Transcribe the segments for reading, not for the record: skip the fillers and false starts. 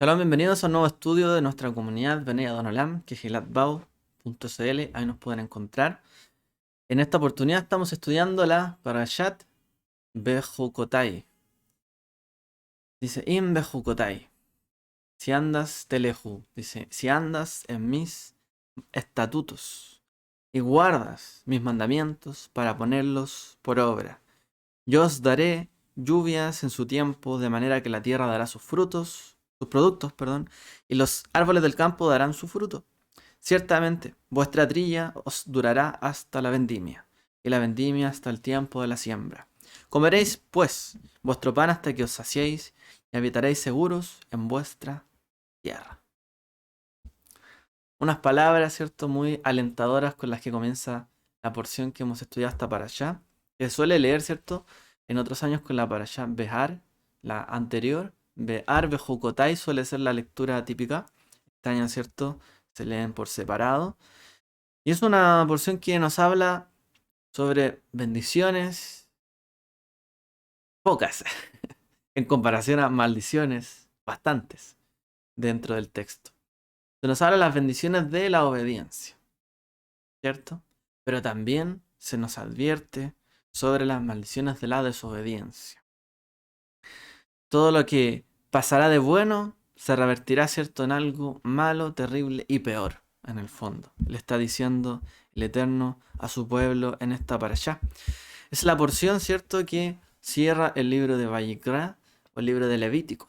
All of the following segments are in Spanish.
Hola, bienvenidos a un nuevo estudio de nuestra comunidad Bnei Olam, que es gilatbau.cl. Ahí nos pueden encontrar. En esta oportunidad estamos estudiando la Parashat Bejucotai. Dice, In Bejucotai, si andas teleju. Dice, si andas en mis estatutos y guardas mis mandamientos para ponerlos por obra. Yo os daré lluvias en su tiempo, de manera que la tierra dará sus frutos, sus productos, perdón, y los árboles del campo darán su fruto. Ciertamente, vuestra trilla os durará hasta la vendimia, y la vendimia hasta el tiempo de la siembra. Comeréis, pues, vuestro pan hasta que os saciéis, y habitaréis seguros en vuestra tierra. Unas palabras, ¿cierto?, muy alentadoras con las que comienza la porción que hemos estudiado hasta para allá, que suele leer, ¿cierto?, en otros años con la para allá Behar, la anterior. Behar, Bejucotai suele ser la lectura típica. Este año, ¿cierto?, se leen por separado. Y es una porción que nos habla sobre bendiciones, pocas, en comparación a maldiciones, bastantes, dentro del texto. Se nos habla de las bendiciones de la obediencia, ¿cierto? Pero también se nos advierte sobre las maldiciones de la desobediencia. Todo lo que pasará de bueno se revertirá, ¿cierto?, en algo malo, terrible y peor, en el fondo. Le está diciendo el Eterno a su pueblo en esta parashá. Es la porción, ¿cierto?, que cierra el libro de Vayikra o el libro de Levítico.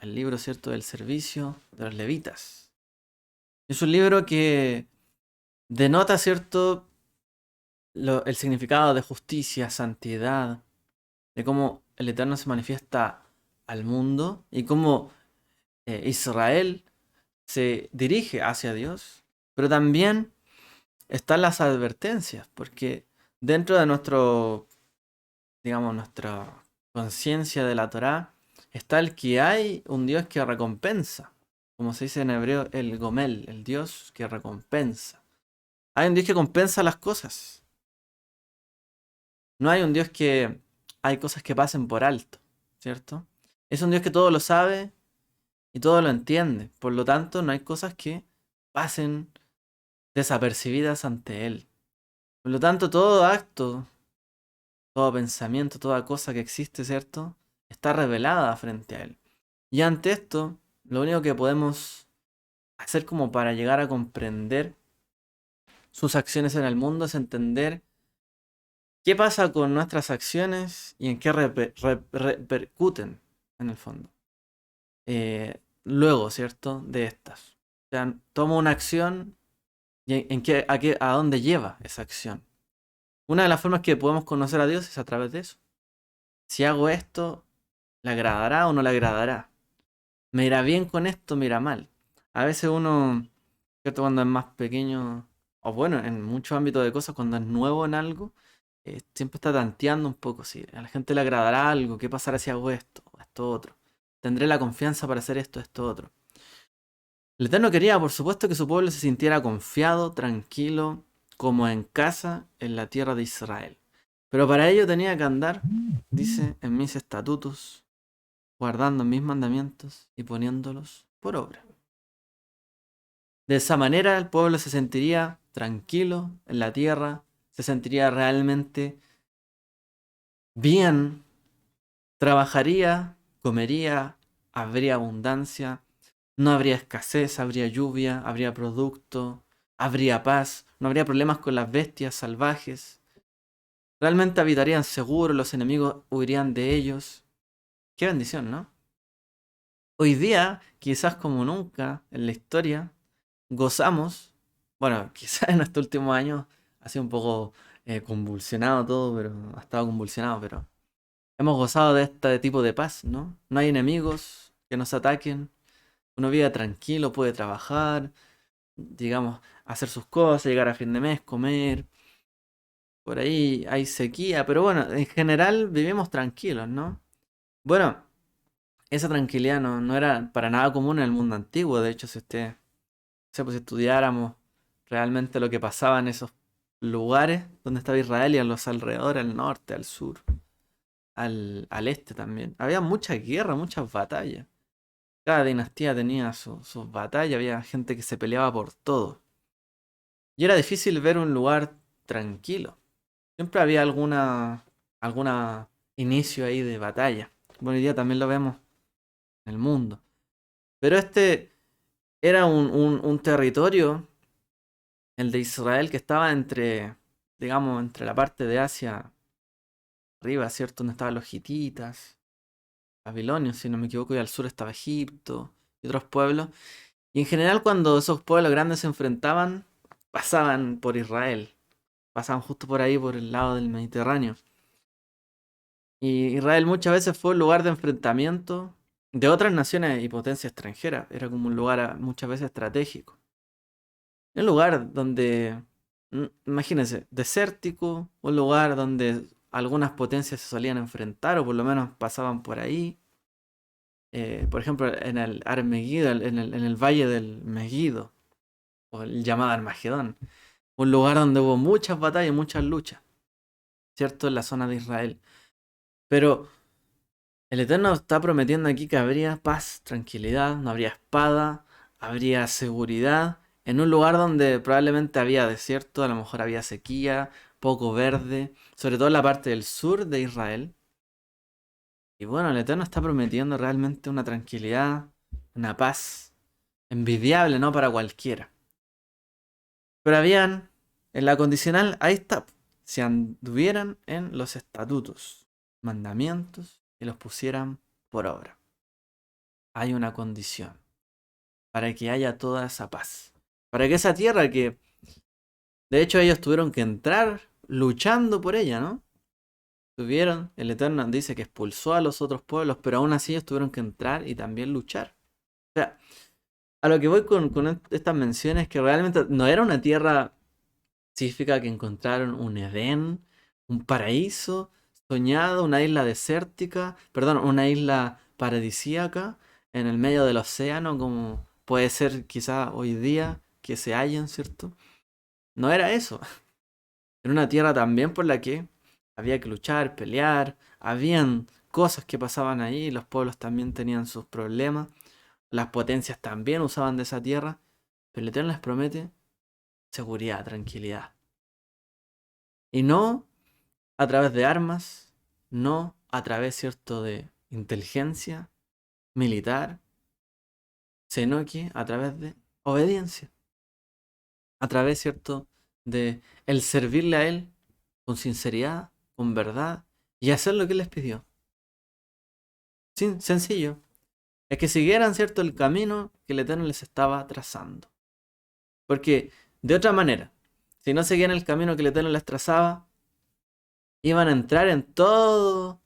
El libro, ¿cierto?, del servicio de los levitas. Es un libro que denota, ¿cierto?, el significado de justicia, santidad, de cómo el Eterno se manifiesta al mundo y cómo Israel se dirige hacia Dios, pero también están las advertencias, porque dentro de nuestra conciencia de la Torá, está el que hay un Dios que recompensa, como se dice en hebreo, el Gomel, el Dios que recompensa. Hay un Dios que compensa las cosas. No hay un Dios que hay cosas que pasen por alto, ¿cierto? Es un Dios que todo lo sabe y todo lo entiende. Por lo tanto, no hay cosas que pasen desapercibidas ante Él. Por lo tanto, todo acto, todo pensamiento, toda cosa que existe, ¿cierto?, está revelada frente a Él. Y ante esto, lo único que podemos hacer como para llegar a comprender sus acciones en el mundo es entender qué pasa con nuestras acciones y en qué repercuten en el fondo. Luego, ¿cierto?, de estas. O sea, tomo una acción y a dónde lleva esa acción. Una de las formas que podemos conocer a Dios es a través de eso. Si hago esto, ¿le agradará o no le agradará? ¿Me irá bien con esto? ¿Me irá mal? A veces uno, ¿cierto?, cuando es más pequeño, o bueno, en muchos ámbitos de cosas, cuando es nuevo en algo, siempre está tanteando un poco si a la gente le agradará algo, qué pasará si hago esto o esto otro. ¿Tendré la confianza para hacer esto otro? El Eterno quería, por supuesto, que su pueblo se sintiera confiado, tranquilo, como en casa, en la tierra de Israel. Pero para ello tenía que andar, dice, en mis estatutos, guardando mis mandamientos y poniéndolos por obra. De esa manera el pueblo se sentiría tranquilo en la tierra, se sentiría realmente bien, trabajaría, comería, habría abundancia, no habría escasez, habría lluvia, habría producto, habría paz, no habría problemas con las bestias salvajes. Realmente habitarían seguros, los enemigos huirían de ellos. Qué bendición, ¿no? Hoy día, quizás como nunca en la historia, gozamos, bueno, quizás en estos últimos años ha sido un poco convulsionado todo, pero ha estado convulsionado, pero hemos gozado de este tipo de paz, ¿no? No hay enemigos que nos ataquen, uno vive tranquilo, puede trabajar, digamos, hacer sus cosas, llegar a fin de mes, comer, por ahí hay sequía, pero bueno, en general vivimos tranquilos, ¿no? Bueno, esa tranquilidad no era para nada común en el mundo antiguo, de hecho, pues, si estudiáramos realmente lo que pasaba en esos lugares donde estaba Israel y a los alrededores, al norte, al sur, al este también. Había mucha guerra, muchas batallas. Cada dinastía tenía sus batallas, había gente que se peleaba por todo. Y era difícil ver un lugar tranquilo. Siempre había alguna inicio ahí de batalla. Bueno, hoy día también lo vemos en el mundo. Pero este era un territorio, el de Israel, que estaba entre, digamos, entre la parte de Asia arriba, ¿cierto? Donde estaban los hititas, babilonios, si no me equivoco, y al sur estaba Egipto y otros pueblos. Y en general cuando esos pueblos grandes se enfrentaban, pasaban por Israel, pasaban justo por ahí, por el lado del Mediterráneo. Y Israel muchas veces fue un lugar de enfrentamiento de otras naciones y potencias extranjeras. Era como un lugar muchas veces estratégico. Un lugar donde, imagínense, desértico, un lugar donde algunas potencias se solían enfrentar o por lo menos pasaban por ahí. Por ejemplo, en el Armegido, en el valle del Megido, o el llamado Armagedón. Un lugar donde hubo muchas batallas, muchas luchas, ¿cierto? En la zona de Israel. Pero el Eterno está prometiendo aquí que habría paz, tranquilidad, no habría espada, habría seguridad, en un lugar donde probablemente había desierto, a lo mejor había sequía, poco verde, sobre todo en la parte del sur de Israel. Y bueno, el Eterno está prometiendo realmente una tranquilidad, una paz envidiable, ¿no? Para cualquiera. Pero habían, en la condicional, ahí está, si anduvieran en los estatutos, mandamientos y los pusieran por obra. Hay una condición para que haya toda esa paz. Para que esa tierra que, de hecho, ellos tuvieron que entrar luchando por ella, ¿no? Tuvieron, el Eterno dice que expulsó a los otros pueblos, pero aún así ellos tuvieron que entrar y también luchar. O sea, a lo que voy con estas menciones es que realmente no era una tierra significa que encontraron un Edén, un paraíso soñado, una isla desértica, perdón, una isla paradisíaca en el medio del océano, como puede ser quizá hoy día que se hallen, ¿cierto? No era eso. Era una tierra también por la que había que luchar, pelear, habían cosas que pasaban ahí, los pueblos también tenían sus problemas, las potencias también usaban de esa tierra, pero el Eterno les promete seguridad, tranquilidad. Y no a través de armas, no a través, ¿cierto?, de inteligencia militar, sino que a través de obediencia, a través, ¿cierto?, de el servirle a Él con sinceridad, con verdad y hacer lo que Él les pidió. Sencillo. Es que siguieran, ¿cierto?, el camino que el Eterno les estaba trazando. Porque, de otra manera, si no seguían el camino que el Eterno les trazaba, iban a entrar en todo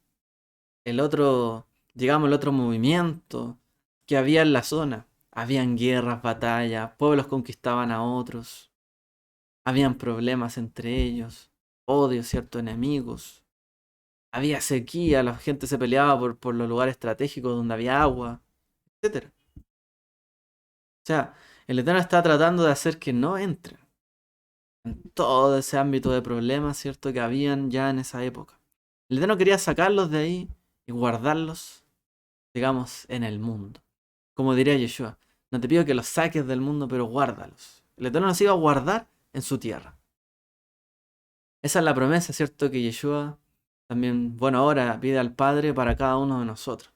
el otro, digamos, el otro movimiento que había en la zona. Habían guerras, batallas, pueblos conquistaban a otros, habían problemas entre ellos, odio, cierto, enemigos. Había sequía, la gente se peleaba por los lugares estratégicos donde había agua, etcétera. O sea, el Eterno está tratando de hacer que no entren en todo ese ámbito de problemas, cierto, que habían ya en esa época. El Eterno quería sacarlos de ahí y guardarlos, digamos, en el mundo. Como diría Yeshua, no te pido que los saques del mundo, pero guárdalos. El Eterno los iba a guardar en su tierra. Esa es la promesa, ¿cierto? Que Yeshua también, bueno, ahora pide al Padre para cada uno de nosotros.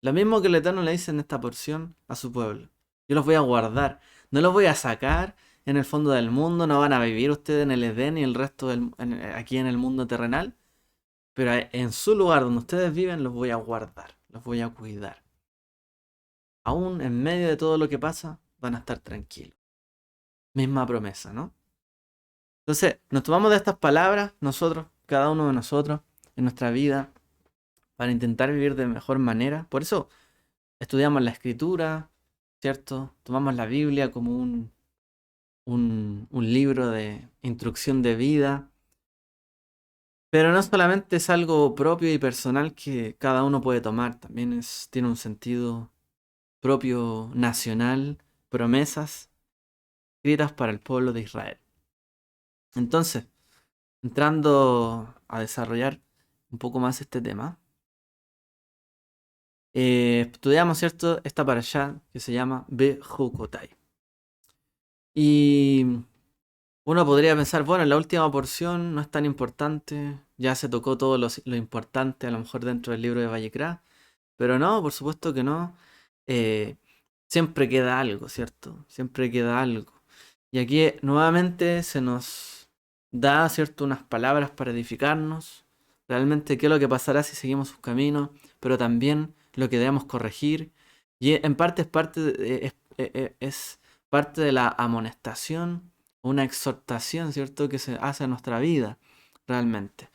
Lo mismo que el Eterno le dice en esta porción a su pueblo. Yo los voy a guardar. No los voy a sacar en el fondo del mundo. No van a vivir ustedes en el Edén y el resto aquí en el mundo terrenal. Pero en su lugar donde ustedes viven los voy a guardar. Los voy a cuidar. Aún en medio de todo lo que pasa, van a estar tranquilos. Misma promesa, ¿no? Entonces, nos tomamos de estas palabras, nosotros, cada uno de nosotros, en nuestra vida, para intentar vivir de mejor manera. Por eso estudiamos la escritura, ¿cierto? Tomamos la Biblia como un libro de instrucción de vida. Pero no solamente es algo propio y personal que cada uno puede tomar, también tiene un sentido propio nacional, promesas escritas para el pueblo de Israel. Entonces, entrando a desarrollar un poco más este tema, Estudiamos, ¿cierto? Esta parashá que se llama Bejucotai. Y uno podría pensar, bueno, la última porción no es tan importante, ya se tocó todo lo importante a lo mejor dentro del libro de Vallecrá, pero no, por supuesto que no. Eh, Siempre queda algo, ¿cierto? Siempre queda algo. Y aquí nuevamente se nos da, ¿cierto?, unas palabras para edificarnos, realmente qué es lo que pasará si seguimos sus caminos, pero también lo que debemos corregir. Y en parte es es parte de la amonestación, una exhortación, ¿cierto?, que se hace a nuestra vida, realmente.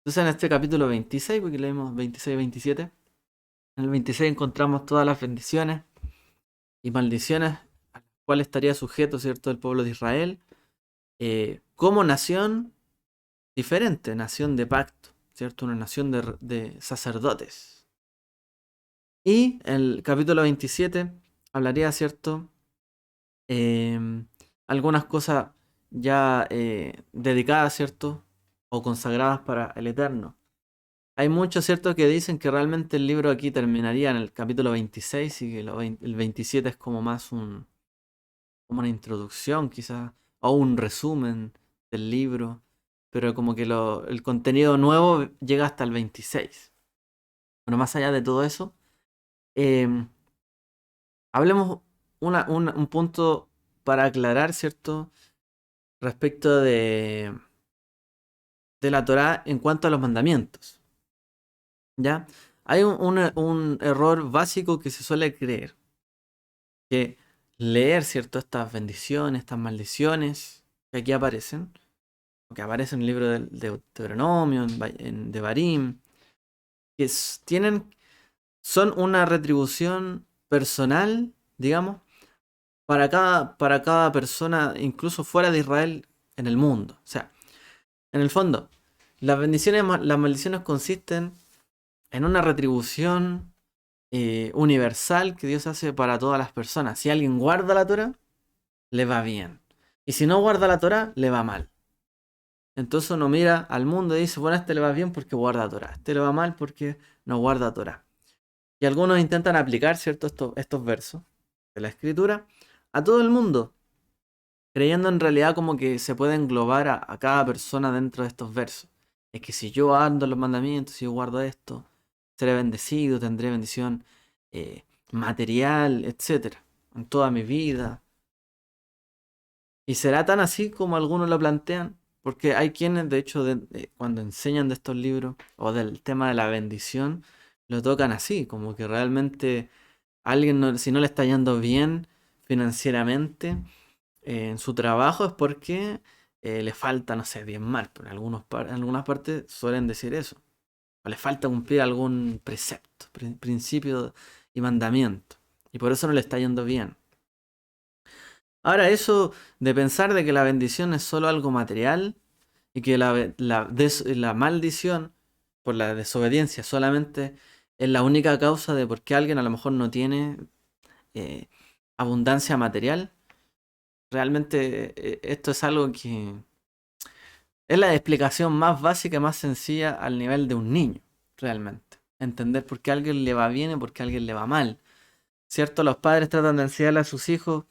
Entonces en este capítulo 26, porque leemos 26 y 27, en el 26 encontramos todas las bendiciones y maldiciones a las cuales estaría sujeto, ¿cierto?, el pueblo de Israel, como nación diferente, nación de pacto, ¿cierto? Una nación de sacerdotes. Y el capítulo 27 hablaría, ¿cierto? Em, Algunas cosas ya dedicadas, ¿cierto? O consagradas para el Eterno. Hay muchos, ¿cierto?, que dicen que realmente el libro aquí terminaría en el capítulo 26 y que el 27 es como más como una introducción quizás, o un resumen del libro, pero como que el contenido nuevo llega hasta el 26. Bueno, más allá de todo eso, em, hablemos un punto para aclarar, ¿cierto?, respecto de la Torá en cuanto a los mandamientos. ¿Ya? Hay un error básico que se suele creer, que leer, ¿cierto?, estas bendiciones, estas maldiciones que aquí aparecen, que aparece en el libro de Deuteronomio, en Devarim, que son una retribución personal, digamos, para cada persona, incluso fuera de Israel, en el mundo. O sea, en el fondo, las maldiciones consisten en una retribución universal que Dios hace para todas las personas. Si alguien guarda la Torah, le va bien. Y si no guarda la Torah, le va mal. Entonces uno mira al mundo y dice, bueno, a este le va bien porque guarda Torah, a este le va mal porque no guarda Torah. Y algunos intentan aplicar, ¿cierto?, estos versos de la escritura a todo el mundo, creyendo en realidad como que se puede englobar a cada persona dentro de estos versos. Es que si yo ando en los mandamientos, si yo guardo esto, seré bendecido, tendré bendición material, etcétera, en toda mi vida. Y será tan así como algunos lo plantean, porque hay quienes, de hecho, cuando enseñan de estos libros o del tema de la bendición, lo tocan así, como que realmente alguien, si no le está yendo bien financieramente en su trabajo es porque le falta, no sé, bien mal. Pero en algunas partes suelen decir eso. O le falta cumplir algún precepto, principio y mandamiento. Y por eso no le está yendo bien. Ahora, eso de pensar de que la bendición es solo algo material y que la maldición por la desobediencia solamente es la única causa de por qué alguien a lo mejor no tiene eh, abundancia material, realmente esto es algo que es la explicación más básica y más sencilla al nivel de un niño, realmente. Entender por qué a alguien le va bien y por qué a alguien le va mal. ¿Cierto? Los padres tratan de enseñarle a sus hijos,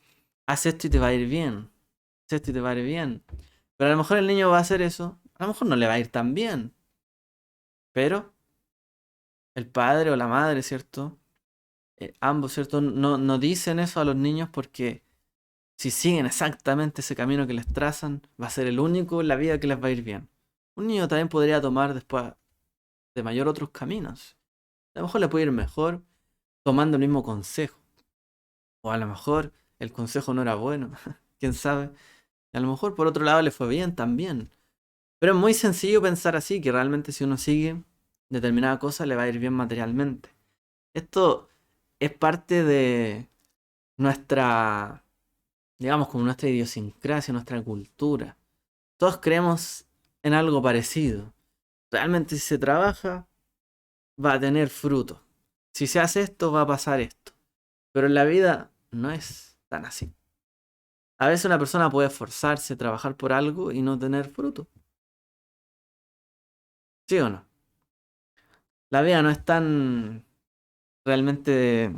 haz esto y te va a ir bien. Haz esto y te va a ir bien. Pero a lo mejor el niño va a hacer eso. A lo mejor no le va a ir tan bien. Pero el padre o la madre, ¿cierto? Ambos, ¿cierto? No dicen eso a los niños porque si siguen exactamente ese camino que les trazan, va a ser el único en la vida que les va a ir bien. Un niño también podría tomar después de mayor otros caminos. A lo mejor le puede ir mejor tomando el mismo consejo. O a lo mejor el consejo no era bueno, quién sabe. A lo mejor por otro lado le fue bien también. Pero es muy sencillo pensar así, que realmente si uno sigue determinada cosa le va a ir bien materialmente. Esto es parte de nuestra, digamos, como nuestra idiosincrasia, nuestra cultura. Todos creemos en algo parecido. Realmente si se trabaja, va a tener fruto. Si se hace esto, va a pasar esto. Pero en la vida no es tan así. A veces una persona puede esforzarse, trabajar por algo y no tener fruto. ¿Sí o no? La vida no es tan realmente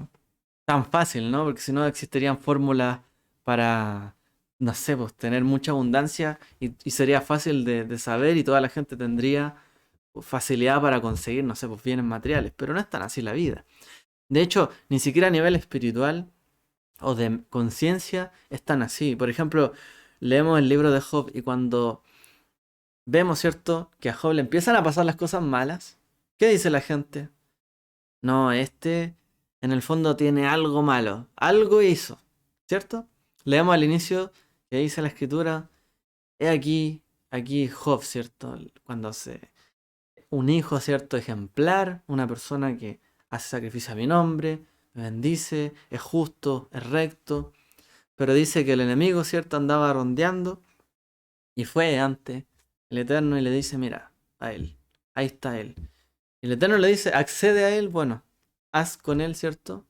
tan fácil, ¿no? Porque si no existirían fórmulas para, no sé, pues tener mucha abundancia y sería fácil de saber y toda la gente tendría facilidad para conseguir, no sé, pues bienes materiales. Pero no es tan así la vida. De hecho, ni siquiera a nivel espiritual o de conciencia es tan así. Por ejemplo, leemos el libro de Job y cuando vemos, ¿cierto?, que a Job le empiezan a pasar las cosas malas, ¿qué dice la gente? No, este en el fondo tiene algo malo, algo hizo, ¿cierto? Leemos al inicio que dice la escritura, he aquí, aquí Job, ¿cierto? Cuando se un hijo, ¿cierto? Ejemplar, una persona que hace sacrificio a mi nombre, me bendice, es justo, es recto, pero dice que el enemigo, ¿cierto? Andaba rondeando y fue ante el Eterno y le dice, mira, a él, ahí está él. Y el Eterno le dice, accede a él, bueno, haz con él, ¿cierto?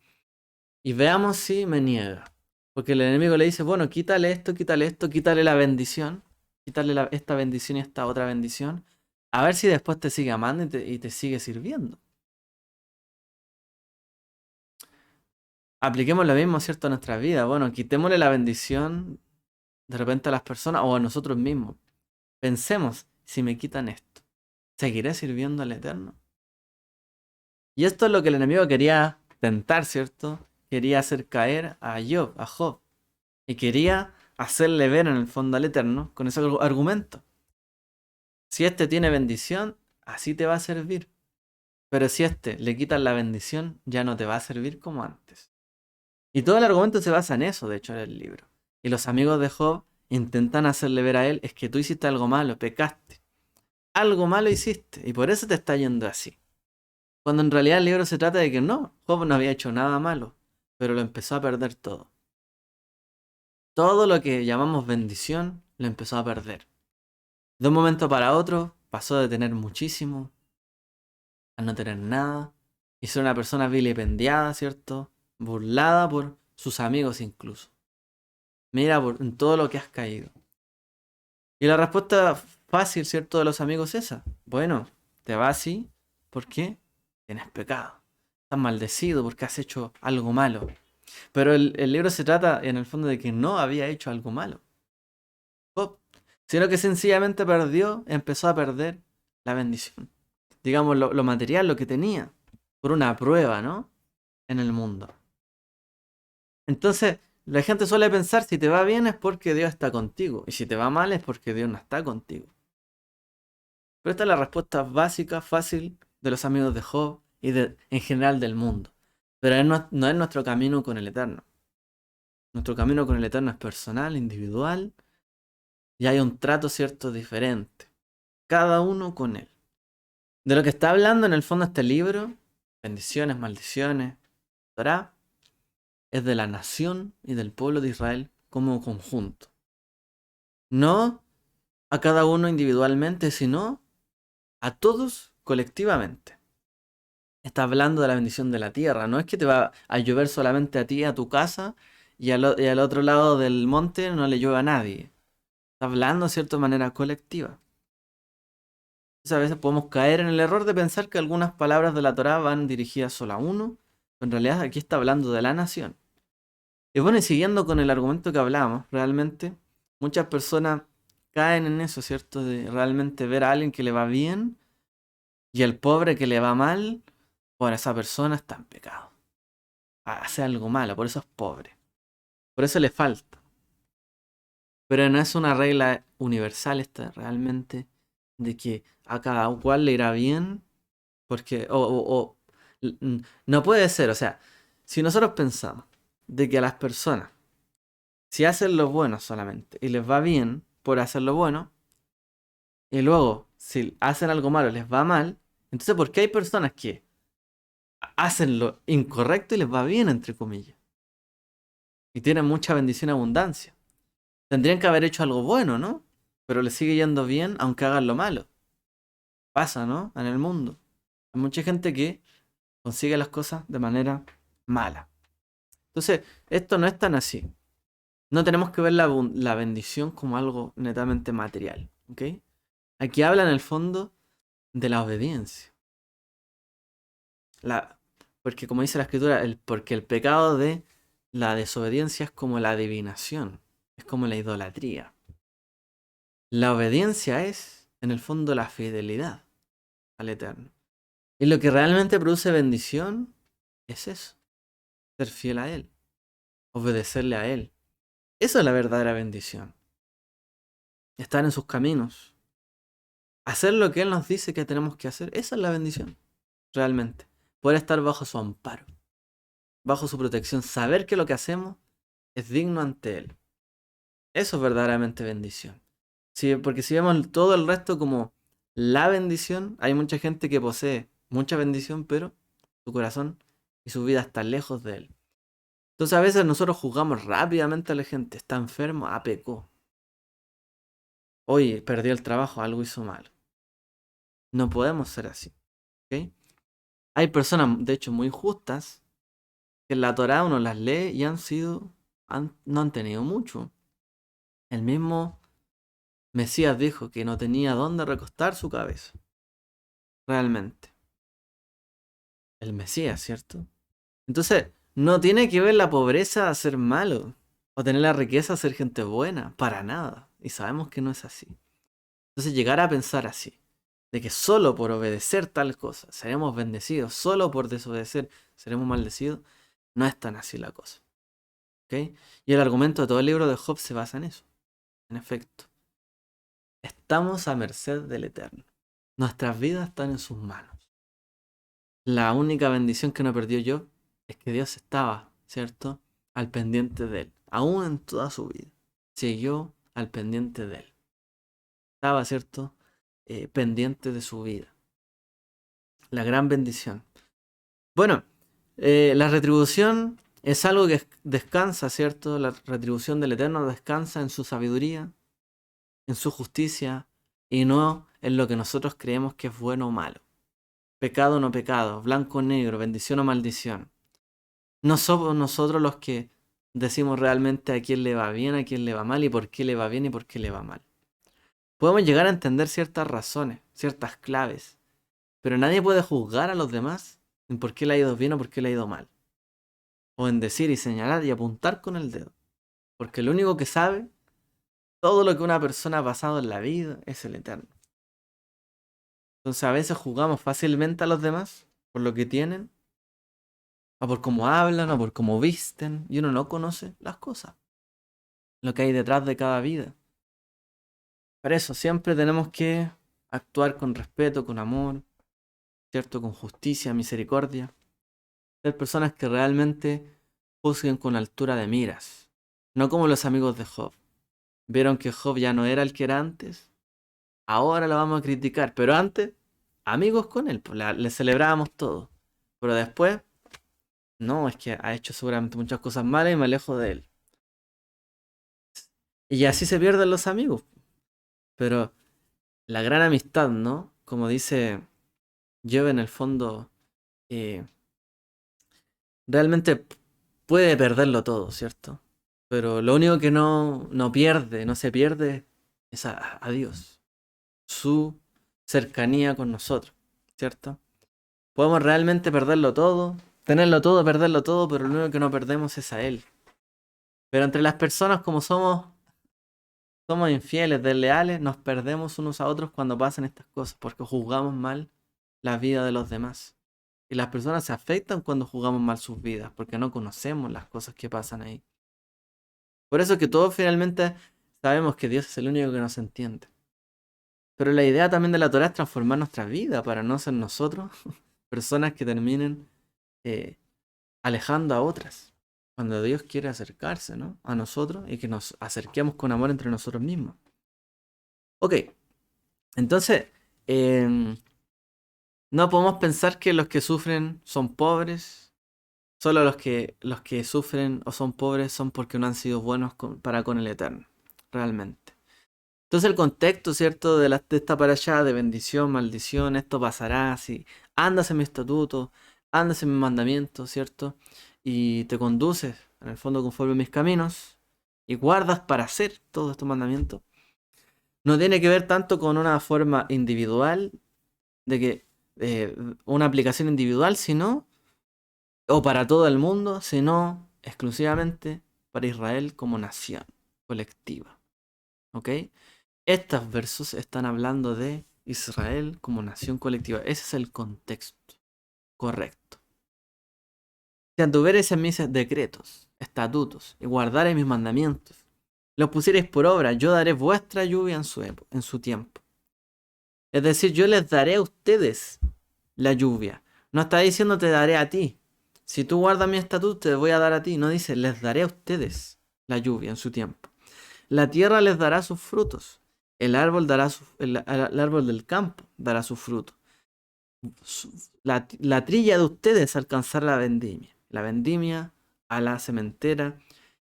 Y veamos si me niega. Porque el enemigo le dice, bueno, quítale esto, quítale la bendición, quítale esta bendición y esta otra bendición. A ver si después te sigue amando y te sigue sirviendo. Apliquemos lo mismo, ¿cierto?, a nuestra vida. Bueno, quitémosle la bendición de repente a las personas o a nosotros mismos. Pensemos, si me quitan esto, ¿seguiré sirviendo al Eterno? Y esto es lo que el enemigo quería tentar, ¿cierto? Quería hacer caer a Job, a Job. Y quería hacerle ver en el fondo al Eterno con ese argumento. Si este tiene bendición, así te va a servir. Pero si este le quitan la bendición, ya no te va a servir como antes. Y todo el argumento se basa en eso, de hecho, en el libro. Y los amigos de Job intentan hacerle ver a él, es que tú hiciste algo malo, pecaste. Algo malo hiciste, y por eso te está yendo así. Cuando en realidad el libro se trata de que no, Job no había hecho nada malo, pero lo empezó a perder todo. Todo lo que llamamos bendición lo empezó a perder. De un momento para otro pasó de tener muchísimo a no tener nada y ser una persona vilipendiada, ¿cierto? Burlada por sus amigos incluso. Mira en todo lo que has caído. Y la respuesta fácil, ¿cierto?, de los amigos es esa. Bueno, te va así porque tienes pecado. Estás maldecido porque has hecho algo malo. Pero el libro se trata en el fondo de que no había hecho algo malo, Job, sino que sencillamente empezó a perder la bendición. Digamos, lo material, lo que tenía, por una prueba, ¿no? En el mundo. Entonces, la gente suele pensar, si te va bien es porque Dios está contigo, y si te va mal es porque Dios no está contigo. Pero esta es la respuesta básica, fácil, de los amigos de Job y en general del mundo. Pero no es nuestro camino con el Eterno. Nuestro camino con el Eterno es personal, individual, y hay un trato, cierto, diferente. Cada uno con él. De lo que está hablando en el fondo este libro, bendiciones, maldiciones, Torah, es de la nación y del pueblo de Israel como conjunto. No a cada uno individualmente, sino a todos colectivamente. Está hablando de la bendición de la tierra. No es que te va a llover solamente a ti, a tu casa, y al otro lado del monte no le llueve a nadie. Está hablando de cierta manera colectiva. Entonces, a veces podemos caer en el error de pensar que algunas palabras de la Torá van dirigidas solo a uno, pero en realidad aquí está hablando de la nación. Y bueno, y siguiendo con el argumento que hablábamos, realmente muchas personas caen en eso, ¿cierto? De realmente ver a alguien que le va bien y el pobre que le va mal, bueno, esa persona está en pecado. Hace algo malo, por eso es pobre. Por eso le falta. Pero no es una regla universal esta realmente de que a cada cual le irá bien, porque no puede ser, o sea, si nosotros pensamos de que a las personas, si hacen lo bueno solamente y les va bien por hacer lo bueno, y luego si hacen algo malo les va mal, entonces ¿por qué hay personas que hacen lo incorrecto y les va bien, entre comillas? Y tienen mucha bendición y abundancia. Tendrían que haber hecho algo bueno, ¿no? Pero les sigue yendo bien aunque hagan lo malo. Pasa, ¿no? En el mundo. Hay mucha gente que consigue las cosas de manera mala. Entonces, esto no es tan así. No tenemos que ver la bendición como algo netamente material. ¿Ok? Aquí habla en el fondo de la obediencia. Porque como dice la escritura, porque el pecado de la desobediencia es como la adivinación, es como la idolatría. La obediencia es, en el fondo, la fidelidad al Eterno. Y lo que realmente produce bendición es eso, ser fiel a Él, obedecerle a Él. Eso es la verdadera bendición. Estar en sus caminos, hacer lo que Él nos dice que tenemos que hacer, esa es la bendición, realmente. Poder estar bajo su amparo, bajo su protección, saber que lo que hacemos es digno ante Él. Eso es verdaderamente bendición. Sí, porque si vemos todo el resto como la bendición, hay mucha gente que posee mucha bendición, pero su corazón y su vida están lejos de Él. Entonces a veces nosotros juzgamos rápidamente a la gente, está enfermo, pecó. Oye, perdió el trabajo, algo hizo mal. No podemos ser así. ¿Ok? Hay personas, de hecho, muy justas, que en la Torá uno las lee y no han tenido mucho. El mismo Mesías dijo que no tenía dónde recostar su cabeza. Realmente. El Mesías, ¿cierto? Entonces, no tiene que ver la pobreza a ser malo, o tener la riqueza a ser gente buena, para nada. Y sabemos que no es así. Entonces, llegar a pensar así, de que solo por obedecer tal cosa seremos bendecidos, solo por desobedecer seremos maldecidos, no es tan así la cosa. ¿Ok? Y el argumento de todo el libro de Job se basa en eso. En efecto, estamos a merced del Eterno. Nuestras vidas están en sus manos. La única bendición que no perdió Job es que Dios estaba, ¿cierto?, al pendiente de él, aún en toda su vida. Siguió al pendiente de él. Estaba, ¿cierto?, pendiente de su vida. La gran bendición. Bueno, la retribución es algo que descansa, ¿cierto? La retribución del Eterno descansa en su sabiduría, en su justicia, y no en lo que nosotros creemos que es bueno o malo. Pecado o no pecado, blanco o negro, bendición o maldición. No somos nosotros los que decimos realmente a quién le va bien, a quién le va mal y por qué le va bien y por qué le va mal. Podemos llegar a entender ciertas razones, ciertas claves, pero nadie puede juzgar a los demás en por qué le ha ido bien o por qué le ha ido mal. O en decir y señalar y apuntar con el dedo. Porque el único que sabe todo lo que una persona ha pasado en la vida es el Eterno. Entonces a veces juzgamos fácilmente a los demás por lo que tienen, o por cómo hablan, o por cómo visten, y uno no conoce las cosas, lo que hay detrás de cada vida. Para eso siempre tenemos que actuar con respeto, con amor, ¿cierto? Con justicia, misericordia. Ser personas que realmente juzguen con altura de miras. No como los amigos de Job. Vieron que Job ya no era el que era antes. Ahora lo vamos a criticar. Pero antes, amigos con él. Pues, le celebrábamos todo. Pero después, no, es que ha hecho seguramente muchas cosas malas y me alejo de él. Y así se pierden los amigos. Pero la gran amistad, ¿no? Como dice Job en el fondo, eh, realmente puede perderlo todo, ¿cierto? Pero lo único que no pierde, no se pierde, es a Dios. Su cercanía con nosotros, ¿cierto? Podemos realmente perderlo todo, tenerlo todo, perderlo todo, pero lo único que no perdemos es a Él. Pero entre las personas como somos infieles, desleales, nos perdemos unos a otros cuando pasan estas cosas, porque juzgamos mal la vida de los demás. Y las personas se afectan cuando jugamos mal sus vidas, porque no conocemos las cosas que pasan ahí. Por eso que todos finalmente sabemos que Dios es el único que nos entiende. Pero la idea también de la Torah es transformar nuestra vida para no ser nosotros personas que terminen eh, alejando a otras. Cuando Dios quiere acercarse, ¿no?, a nosotros y que nos acerquemos con amor entre nosotros mismos. Ok, entonces no podemos pensar que los que sufren son pobres. Solo los que sufren o son pobres son porque no han sido buenos para con el Eterno, realmente. Entonces el contexto, ¿cierto?, de esta parashá de bendición, maldición, esto pasará, si andas en mi estatuto, andas en mis mandamientos, ¿cierto? Y te conduces, en el fondo, conforme a mis caminos, y guardas para hacer todos estos mandamientos. No tiene que ver tanto con una forma individual, de que una aplicación individual, sino o para todo el mundo, sino exclusivamente para Israel como nación colectiva. ¿Ok? Estos versos están hablando de Israel como nación colectiva. Ese es el contexto correcto. Si anduviereis en mis decretos, estatutos, y guardareis mis mandamientos, los pusiereis por obra, yo daré vuestra lluvia en su tiempo. Es decir, yo les daré a ustedes la lluvia. No está diciendo te daré a ti. Si tú guardas mi estatuto, te voy a dar a ti. No dice, les daré a ustedes la lluvia en su tiempo. La tierra les dará sus frutos. El árbol el árbol del campo dará su fruto. La trilla de ustedes alcanzará la vendimia. La vendimia a la sementera.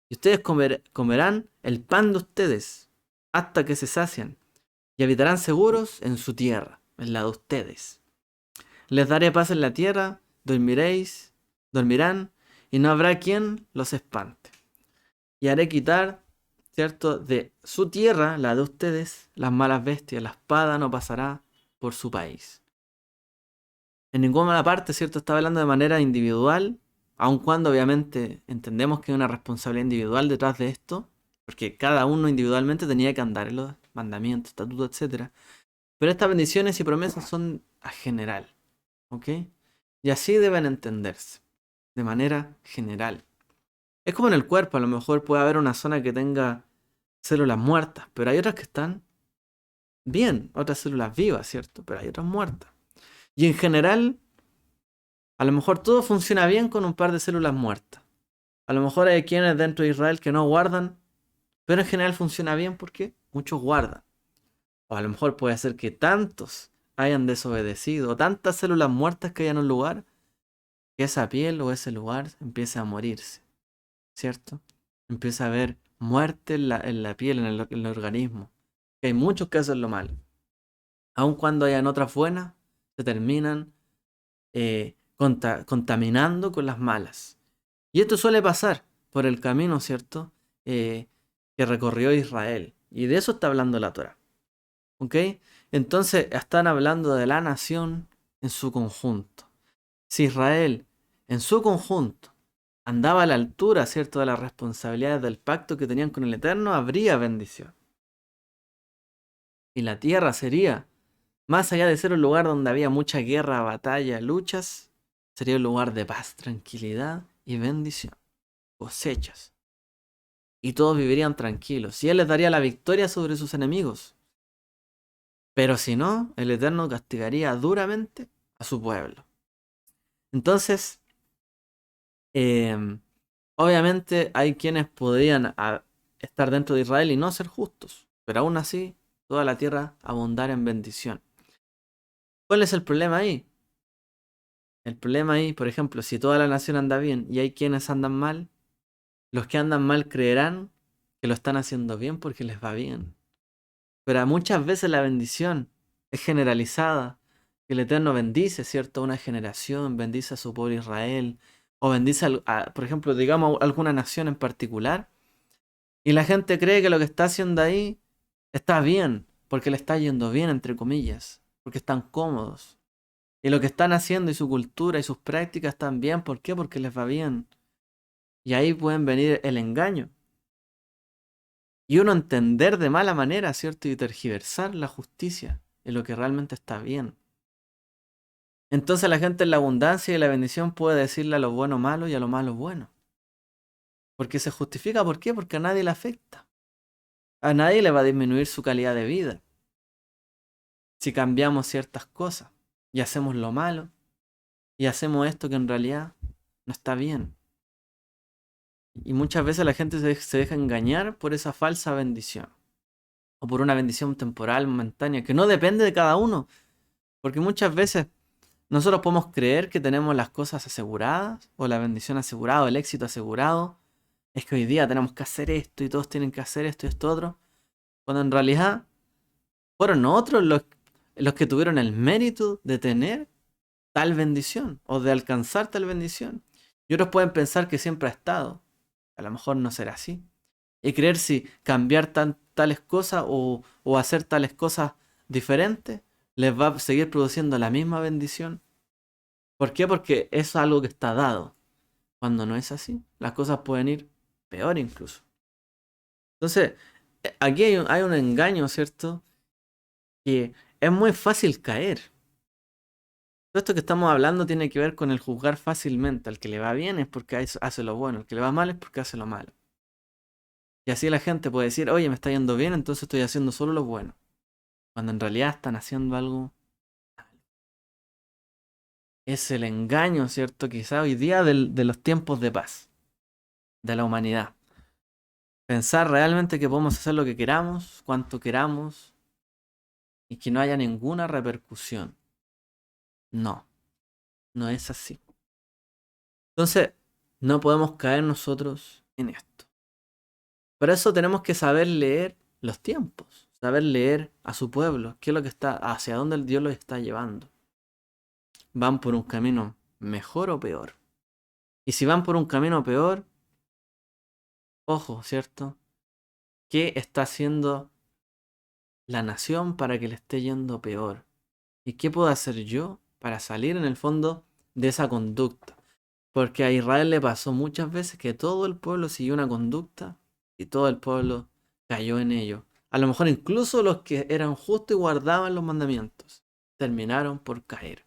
Y ustedes comerán el pan de ustedes hasta que se sacian. Y habitarán seguros en su tierra, en la de ustedes. Les daré paz en la tierra, dormirán, y no habrá quien los espante. Y haré quitar, ¿cierto?, de su tierra, la de ustedes, las malas bestias. La espada no pasará por su país. En ninguna parte, ¿cierto?, está hablando de manera individual, aun cuando obviamente entendemos que hay una responsabilidad individual detrás de esto, porque cada uno individualmente tenía que andar en los mandamientos, estatutos, etc. Pero estas bendiciones y promesas son a general, ¿ok? Y así deben entenderse, de manera general. Es como en el cuerpo, a lo mejor puede haber una zona que tenga células muertas, pero hay otras que están bien, otras células vivas, ¿cierto? Pero hay otras muertas. Y en general, a lo mejor todo funciona bien con un par de células muertas. A lo mejor hay quienes dentro de Israel que no guardan, pero en general funciona bien porque muchos guardan. O a lo mejor puede ser que tantos hayan desobedecido, o tantas células muertas que hay en un lugar, que esa piel o ese lugar empiece a morirse, ¿cierto? Empieza a haber muerte en la piel, en el organismo. Que hay muchos que hacen lo malo. Aun cuando hayan otras buenas, se terminan contaminando con las malas. Y esto suele pasar por el camino, ¿cierto? Que recorrió Israel. Y de eso está hablando la Torá. ¿Ok? Entonces están hablando de la nación en su conjunto. Si Israel en su conjunto andaba a la altura, ¿cierto?, de las responsabilidades del pacto que tenían con el Eterno, habría bendición. Y la tierra sería, más allá de ser un lugar donde había mucha guerra, batalla, luchas, sería un lugar de paz, tranquilidad y bendición. Cosechas. Y todos vivirían tranquilos. Y Él les daría la victoria sobre sus enemigos. Pero si no, el Eterno castigaría duramente a su pueblo. Entonces, obviamente hay quienes podrían estar dentro de Israel y no ser justos. Pero aún así, toda la tierra abundar en bendición. ¿Cuál es el problema ahí? El problema ahí, por ejemplo, si toda la nación anda bien y hay quienes andan mal, los que andan mal creerán que lo están haciendo bien porque les va bien. Pero muchas veces la bendición es generalizada. Que el Eterno bendice, ¿cierto?, a una generación, bendice a su pueblo Israel, o bendice, por ejemplo, digamos, a alguna nación en particular. Y la gente cree que lo que está haciendo ahí está bien, porque le está yendo bien, entre comillas, porque están cómodos. Y lo que están haciendo y su cultura y sus prácticas están bien, ¿por qué? Porque les va bien. Y ahí pueden venir el engaño. Y uno entender de mala manera, ¿cierto? Y tergiversar la justicia en lo que realmente está bien. Entonces la gente en la abundancia y la bendición puede decirle a lo bueno malo y a lo malo bueno. Porque se justifica, ¿por qué? Porque a nadie le afecta. A nadie le va a disminuir su calidad de vida. Si cambiamos ciertas cosas y hacemos lo malo y hacemos esto que en realidad no está bien. Y muchas veces la gente se deja engañar por esa falsa bendición. O por una bendición temporal, momentánea, que no depende de cada uno. Porque muchas veces nosotros podemos creer que tenemos las cosas aseguradas, o la bendición asegurada, o el éxito asegurado. Es que hoy día tenemos que hacer esto y todos tienen que hacer esto y esto otro. Cuando en realidad fueron otros los que tuvieron el mérito de tener tal bendición o de alcanzar tal bendición. Y otros pueden pensar que siempre ha estado. A lo mejor no será así. Y creer si cambiar tales cosas o hacer tales cosas diferentes les va a seguir produciendo la misma bendición. ¿Por qué? Porque es algo que está dado. cuando no es así. Las cosas pueden ir peor incluso. Entonces, aquí hay un engaño, ¿cierto? Que es muy fácil caer. Todo esto que estamos hablando tiene que ver con el juzgar fácilmente. Al que le va bien es porque hace lo bueno, al que le va mal es porque hace lo malo. Y así la gente puede decir, oye, me está yendo bien, entonces estoy haciendo solo lo bueno. Cuando en realidad están haciendo algo. Es el engaño, ¿cierto? Quizá hoy día de los tiempos de paz, de la humanidad. Pensar realmente que podemos hacer lo que queramos, cuanto queramos, y que no haya ninguna repercusión. No, no es así. Entonces, no podemos caer nosotros en esto. Por eso tenemos que saber leer los tiempos, saber leer a su pueblo, qué es lo que está, hacia dónde el Dios los está llevando. ¿Van por un camino mejor o peor? Y si van por un camino peor, ojo, ¿cierto? ¿Qué está haciendo la nación para que le esté yendo peor? ¿Y qué puedo hacer yo para salir en el fondo de esa conducta? Porque a Israel le pasó muchas veces que todo el pueblo siguió una conducta y todo el pueblo cayó en ello. A lo mejor incluso los que eran justos y guardaban los mandamientos terminaron por caer.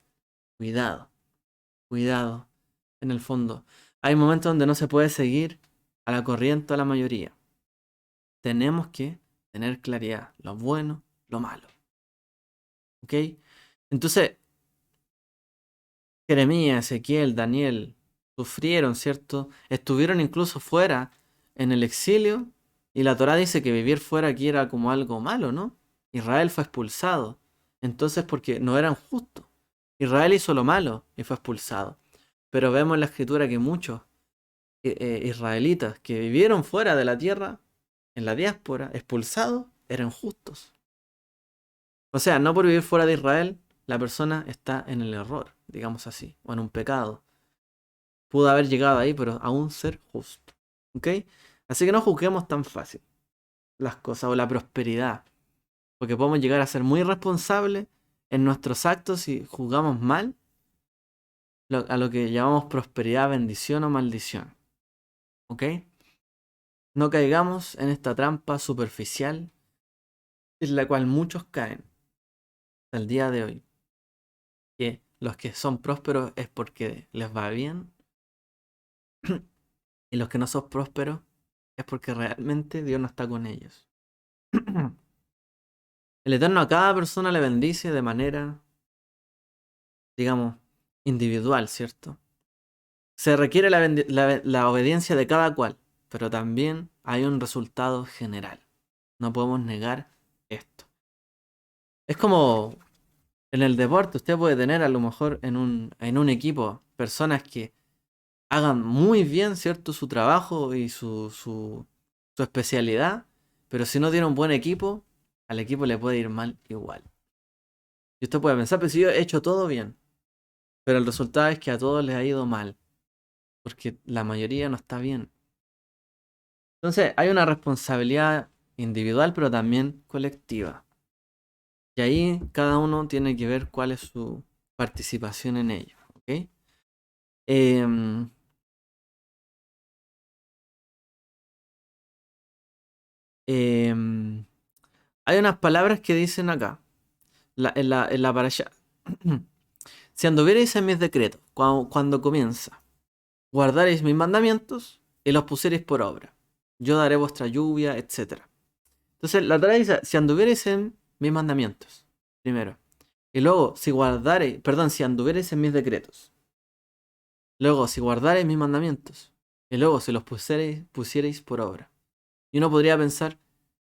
Cuidado, cuidado. En el fondo, hay momentos donde no se puede seguir a la corriente a la mayoría. Tenemos que tener claridad, lo bueno, lo malo. ¿Ok? Entonces, Jeremías, Ezequiel, Daniel sufrieron, ¿cierto? Estuvieron incluso fuera en el exilio y la Torá dice que vivir fuera aquí era como algo malo, ¿no? Israel fue expulsado. Entonces, porque no eran justos. Israel hizo lo malo y fue expulsado. Pero vemos en la escritura que muchos israelitas que vivieron fuera de la tierra, en la diáspora, expulsados, eran justos. O sea, no por vivir fuera de Israel, la persona está en el error, digamos así, o en un pecado. Pudo haber llegado ahí, pero aún ser justo. ¿Ok? Así que no juzguemos tan fácil las cosas o la prosperidad. Porque podemos llegar a ser muy responsables en nuestros actos si juzgamos mal a lo que llamamos prosperidad, bendición o maldición. ¿Ok? No caigamos en esta trampa superficial en la cual muchos caen hasta el día de hoy. Que los que son prósperos es porque les va bien y los que no son prósperos es porque realmente Dios no está con ellos. El Eterno a cada persona le bendice de manera, digamos, individual, ¿cierto? Se requiere la obediencia de cada cual, pero también hay un resultado general. No podemos negar esto. Es como en el deporte, usted puede tener a lo mejor en un equipo personas que hagan muy bien, ¿cierto? Su trabajo y su especialidad, pero si no tiene un buen equipo, al equipo le puede ir mal igual. Y usted puede pensar, pero si yo he hecho todo bien, pero el resultado es que a todos les ha ido mal, porque la mayoría no está bien. Entonces, hay una responsabilidad individual, pero también colectiva. Y ahí cada uno tiene que ver cuál es su participación en ello. ¿Ok? Em, em, hay unas palabras que dicen acá, en la parasha. Si anduvierais en mis decretos, cuando comienza, guardaréis mis mandamientos y los pusierais por obra. Yo daré vuestra lluvia, etcétera. Entonces, la Torá dice, si anduvierais en mis mandamientos, primero. Y luego, si anduvierais en mis decretos. Luego, si guardarais mis mandamientos. Y luego, si los pusierais por obra. Y uno podría pensar,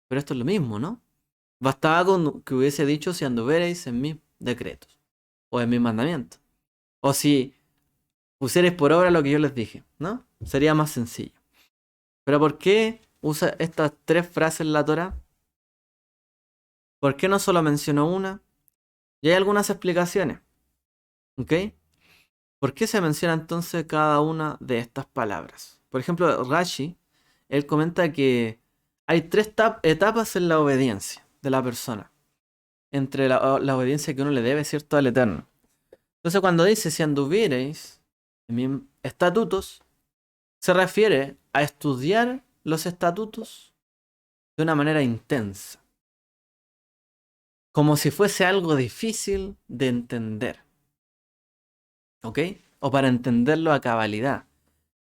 pero esto es lo mismo, ¿no? Bastaba con que hubiese dicho si anduvierais en mis decretos. O en mis mandamientos. O si pusierais por obra lo que yo les dije, ¿no? Sería más sencillo. Pero ¿por qué usa estas tres frases la Torá? ¿Por qué no solo mencionó una? Y hay algunas explicaciones. ¿Ok? ¿Por qué se menciona entonces cada una de estas palabras? Por ejemplo, Rashi, él comenta que hay tres etapas en la obediencia de la persona. Entre la obediencia que uno le debe, ¿cierto?, al Eterno. Entonces cuando dice, si anduviereis en mis estatutos, se refiere a estudiar los estatutos de una manera intensa, como si fuese algo difícil de entender, ¿ok? O para entenderlo a cabalidad.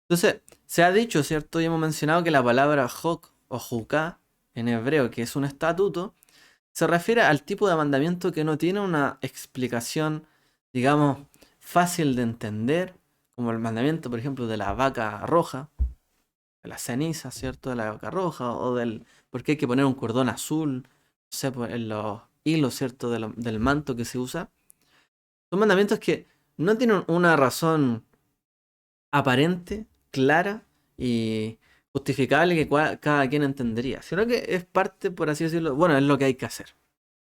Entonces, se ha dicho, ¿cierto? Y hemos mencionado que la palabra hok o juká en hebreo, que es un estatuto, se refiere al tipo de mandamiento que no tiene una explicación, digamos, fácil de entender, como el mandamiento, por ejemplo, de la vaca roja, de la ceniza, ¿cierto? De la vaca roja, o del por qué hay que poner un cordón azul, no sé, en los hilos, ¿cierto? Del manto que se usa. Son mandamientos que no tienen una razón aparente, clara y justificable que cada quien entendería, sino que es parte, por así decirlo, bueno, es lo que hay que hacer.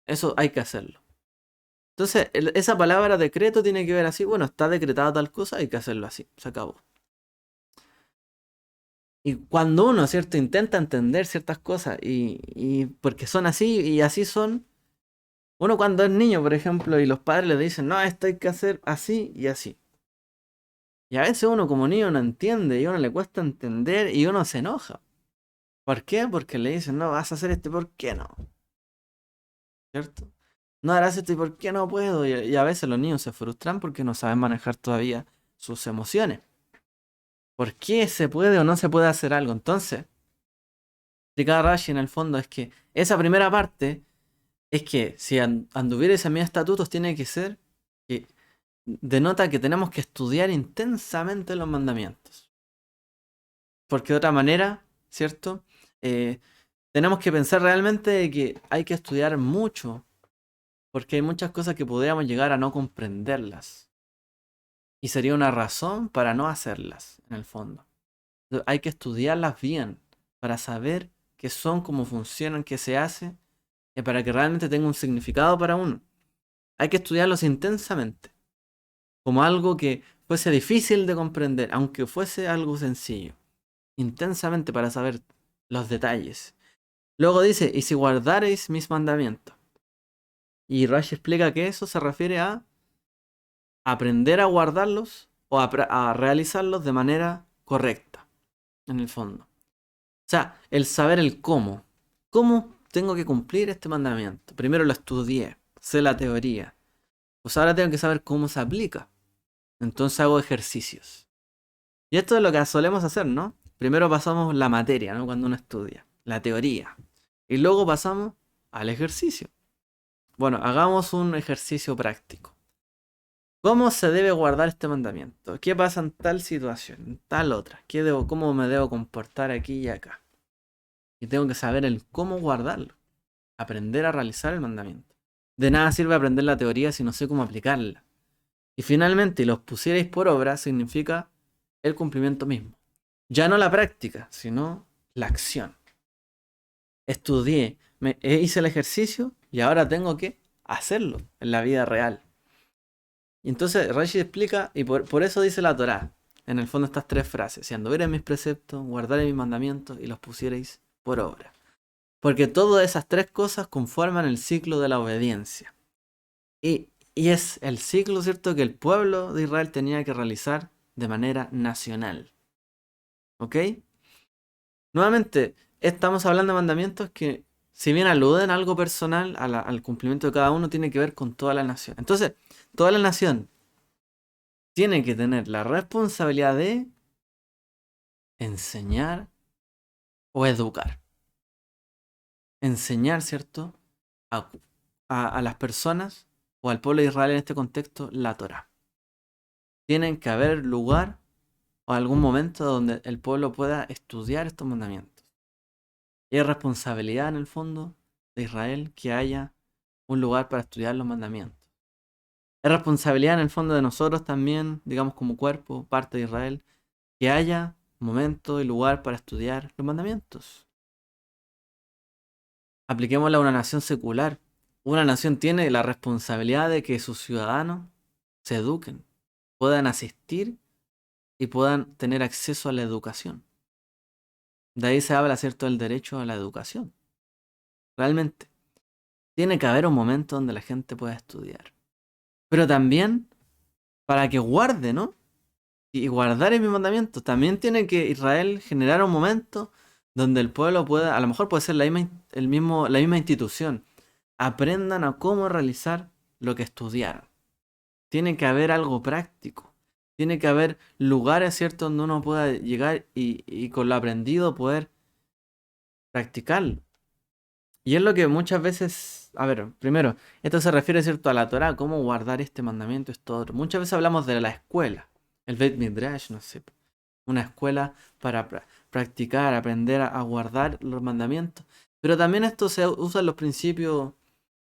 Eso hay que hacerlo. Entonces, esa palabra decreto tiene que ver así, bueno, está decretada tal cosa, hay que hacerlo así, se acabó. Y cuando uno, ¿cierto?, intenta entender ciertas cosas y porque son así y así son, uno cuando es niño, por ejemplo, y los padres le dicen, no, esto hay que hacer así y así. Y a veces uno como niño no entiende y a uno le cuesta entender y uno se enoja. ¿Por qué? Porque le dicen, no, vas a hacer esto, ¿por qué no? ¿Cierto? No harás esto y ¿por qué no puedo? Y a veces los niños se frustran porque no saben manejar todavía sus emociones. ¿Por qué se puede o no se puede hacer algo? Entonces, explica Rashi en el fondo es que esa primera parte es que si anduvierais a mis estatutos tiene que ser que denota que tenemos que estudiar intensamente los mandamientos. Porque de otra manera, ¿cierto? Tenemos que pensar realmente que hay que estudiar mucho, porque hay muchas cosas que podríamos llegar a no comprenderlas. Y sería una razón para no hacerlas, en el fondo. Entonces, hay que estudiarlas bien para saber qué son, cómo funcionan, qué se hace, y para que realmente tenga un significado para uno. Hay que estudiarlos intensamente, como algo que fuese difícil de comprender, aunque fuese algo sencillo. Intensamente para saber los detalles. Luego dice, y si guardareis mis mandamientos. Y Rashi explica que eso se refiere a aprender a guardarlos o a realizarlos de manera correcta, en el fondo. O sea, el saber el cómo. ¿Cómo tengo que cumplir este mandamiento? Primero lo estudié, sé la teoría. Pues ahora tengo que saber cómo se aplica. Entonces hago ejercicios. Y esto es lo que solemos hacer, ¿no? Primero pasamos la materia, ¿no? Cuando uno estudia, la teoría. Y luego pasamos al ejercicio. Bueno, hagamos un ejercicio práctico. ¿Cómo se debe guardar este mandamiento? ¿Qué pasa en tal situación, en tal otra? ¿Cómo me debo comportar aquí y acá? Y tengo que saber el cómo guardarlo. Aprender a realizar el mandamiento. De nada sirve aprender la teoría si no sé cómo aplicarla. Y finalmente, los pusierais por obra significa el cumplimiento mismo. Ya no la práctica, sino la acción. Estudié, hice el ejercicio y ahora tengo que hacerlo en la vida real. Y entonces Rashi explica, y por eso dice la Torá, en el fondo estas tres frases: si anduvierais mis preceptos, guardaréis mis mandamientos y los pusierais por obra. Porque todas esas tres cosas conforman el ciclo de la obediencia. Y es el ciclo, ¿cierto?, que el pueblo de Israel tenía que realizar de manera nacional. ¿Ok? Nuevamente, estamos hablando de mandamientos que, si bien aluden a algo personal, al cumplimiento de cada uno, tiene que ver con toda la nación. Entonces, toda la nación tiene que tener la responsabilidad de enseñar o educar. Enseñar, ¿cierto?, a, a las personas o al pueblo de Israel en este contexto la Torá. Tienen que haber lugar o algún momento donde el pueblo pueda estudiar estos mandamientos. Y es responsabilidad en el fondo de Israel que haya un lugar para estudiar los mandamientos. Es responsabilidad en el fondo de nosotros también, digamos como cuerpo, parte de Israel, que haya momento y lugar para estudiar los mandamientos. Apliquémosla a una nación secular. Una nación tiene la responsabilidad de que sus ciudadanos se eduquen, puedan asistir y puedan tener acceso a la educación. De ahí se habla, ¿cierto?, del derecho a la educación. Realmente, tiene que haber un momento donde la gente pueda estudiar. Pero también para que guarde, ¿no?, y guardar mis mandamientos. También tiene que Israel generar un momento donde el pueblo pueda, a lo mejor puede ser la misma institución, aprendan a cómo realizar lo que estudiaron. Tiene que haber algo práctico. Tiene que haber lugares, ¿cierto?, donde uno pueda llegar y con lo aprendido poder practicarlo. Y es lo que muchas veces, a ver, primero, esto se refiere, ¿cierto?, a la Torá, cómo guardar este mandamiento, esto otro. Muchas veces hablamos de la escuela, el Beit Midrash, no sé, una escuela para practicar, aprender a guardar los mandamientos. Pero también esto se usa en los principios,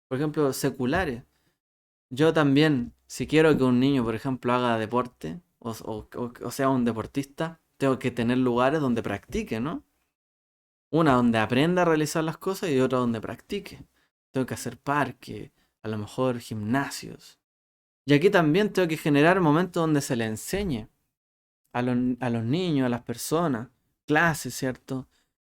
por ejemplo, seculares. Yo también, si quiero que un niño, por ejemplo, haga deporte, o sea un deportista, tengo que tener lugares donde practique, ¿no? Una donde aprenda a realizar las cosas y otra donde practique. Tengo que hacer parque, a lo mejor gimnasios. Y aquí también tengo que generar momentos donde se le enseñe a los niños, a las personas, clases, ¿cierto?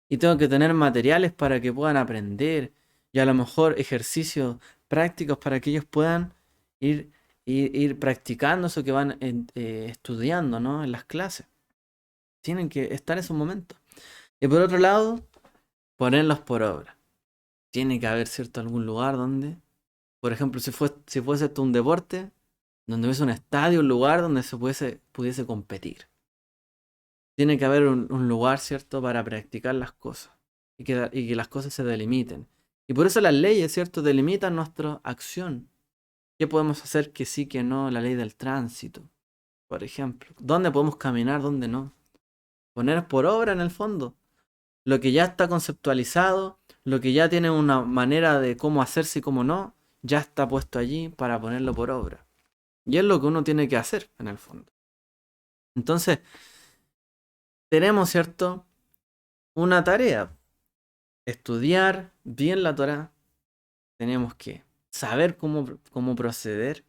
Y tengo que tener materiales para que puedan aprender y a lo mejor ejercicios prácticos para que ellos puedan ir, ir practicando eso que van estudiando, ¿no? En las clases. Tienen que estar en esos momentos. Y por otro lado, ponerlos por obra. Tiene que haber, ¿cierto?, algún lugar donde, por ejemplo, si fuese esto un deporte, donde hubiese un estadio, un lugar donde se pudiese competir. Tiene que haber un lugar, ¿cierto?, para practicar las cosas y que las cosas se delimiten. Y por eso las leyes, ¿cierto?, delimitan nuestra acción. ¿Qué podemos hacer que sí, que no? La ley del tránsito, por ejemplo. ¿Dónde podemos caminar, dónde no? Poner por obra en el fondo. Lo que ya está conceptualizado, lo que ya tiene una manera de cómo hacerse y cómo no, ya está puesto allí para ponerlo por obra. Y es lo que uno tiene que hacer en el fondo. Entonces, tenemos, ¿cierto?, una tarea. Estudiar bien la Torá. Tenemos que saber cómo proceder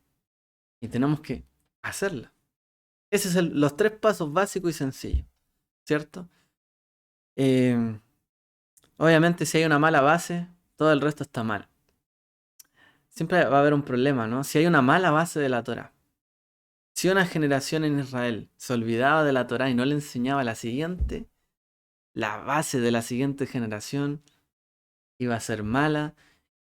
y tenemos que hacerla. Esos son los tres pasos básicos y sencillos, ¿cierto? Eh, obviamente si hay una mala base, todo el resto está mal. Siempre va a haber un problema, ¿no? Si hay una mala base de la Torá. Si una generación en Israel se olvidaba de la Torá y no le enseñaba a la siguiente, la base de la siguiente generación iba a ser mala.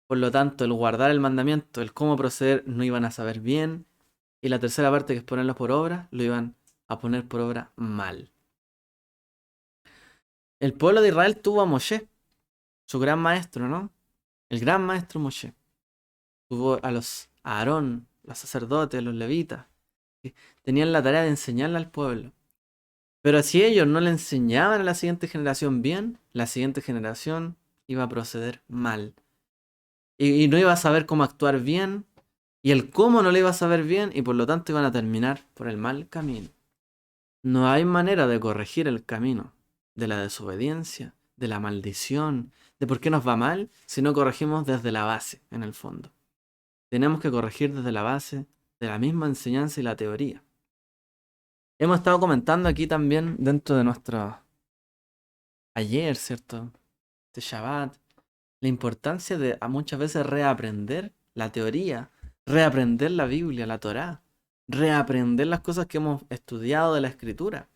Por lo tanto, el guardar el mandamiento, el cómo proceder, no iban a saber bien. Y la tercera parte, que es ponerlo por obra, lo iban a poner por obra mal. El pueblo de Israel tuvo a Moshe, su gran maestro, ¿no? El gran maestro Moshe. Tuvo a Aarón, los sacerdotes, los levitas, que tenían la tarea de enseñarle al pueblo. Pero si ellos no le enseñaban a la siguiente generación bien, la siguiente generación iba a proceder mal. Y no iba a saber cómo actuar bien, y el cómo no lo iba a saber bien, y por lo tanto iban a terminar por el mal camino. No hay manera de corregir el camino de la desobediencia, de la maldición, de por qué nos va mal, si no corregimos desde la base, en el fondo. Tenemos que corregir desde la base de la misma enseñanza y la teoría. Hemos estado comentando aquí también dentro de nuestro ayer, ¿cierto? De Shabbat, la importancia de muchas veces reaprender la teoría, reaprender la Biblia, la Torá, reaprender las cosas que hemos estudiado de la Escritura.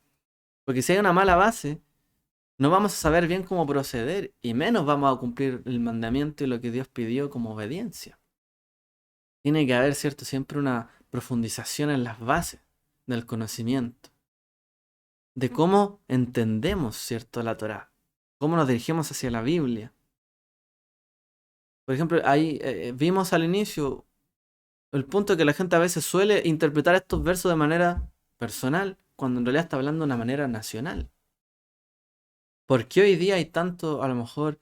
Porque si hay una mala base, no vamos a saber bien cómo proceder y menos vamos a cumplir el mandamiento y lo que Dios pidió como obediencia. Tiene que haber, ¿cierto?, siempre una profundización en las bases del conocimiento, de cómo entendemos, ¿cierto?, la Torá, cómo nos dirigimos hacia la Biblia. Por ejemplo, ahí vimos al inicio el punto que la gente a veces suele interpretar estos versos de manera personal, cuando en realidad está hablando de una manera nacional. ¿Por qué hoy día hay tanto, a lo mejor,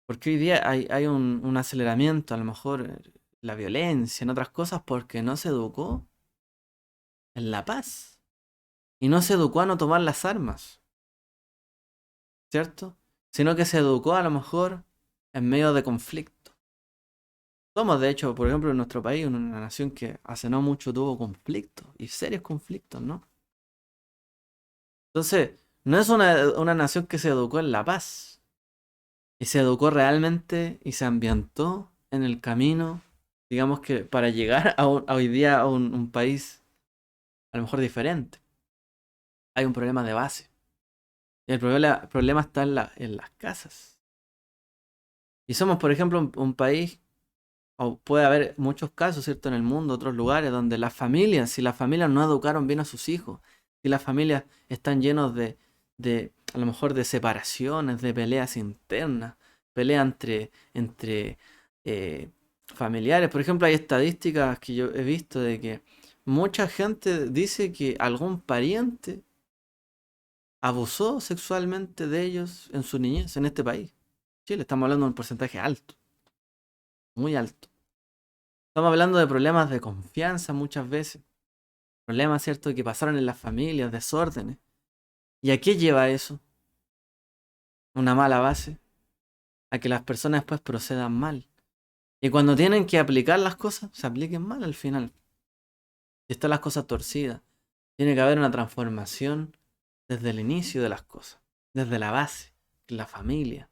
por qué hoy día hay un aceleramiento, a lo mejor, la violencia, en otras cosas? Porque no se educó en la paz y no se educó a no tomar las armas, ¿cierto? Sino que se educó a lo mejor en medio de conflicto. Somos, de hecho, por ejemplo, en nuestro país, una nación que hace no mucho tuvo conflictos y serios conflictos, ¿no? Entonces, no es una nación que se educó en la paz y se educó realmente y se ambientó en el camino, digamos que para llegar a hoy día a un país a lo mejor diferente. Hay un problema de base. Y el problema está en las casas. Y somos, por ejemplo, un país, o puede haber muchos casos, ¿cierto? En el mundo, otros lugares, donde las familias, si las familias no educaron bien a sus hijos, si las familias están llenos a lo mejor de separaciones, de peleas internas, peleas entre eh, familiares. Por ejemplo, hay estadísticas que yo he visto de que mucha gente dice que algún pariente abusó sexualmente de ellos en su niñez en este país. Chile, estamos hablando de un porcentaje alto, muy alto. Estamos hablando de problemas de confianza muchas veces. Problemas, ¿cierto?, que pasaron en las familias, desórdenes. ¿Y a qué lleva eso? Una mala base. A que las personas después procedan mal. Y cuando tienen que aplicar las cosas, se apliquen mal al final. Y están las cosas torcidas. Tiene que haber una transformación desde el inicio de las cosas. Desde la base, en la familia.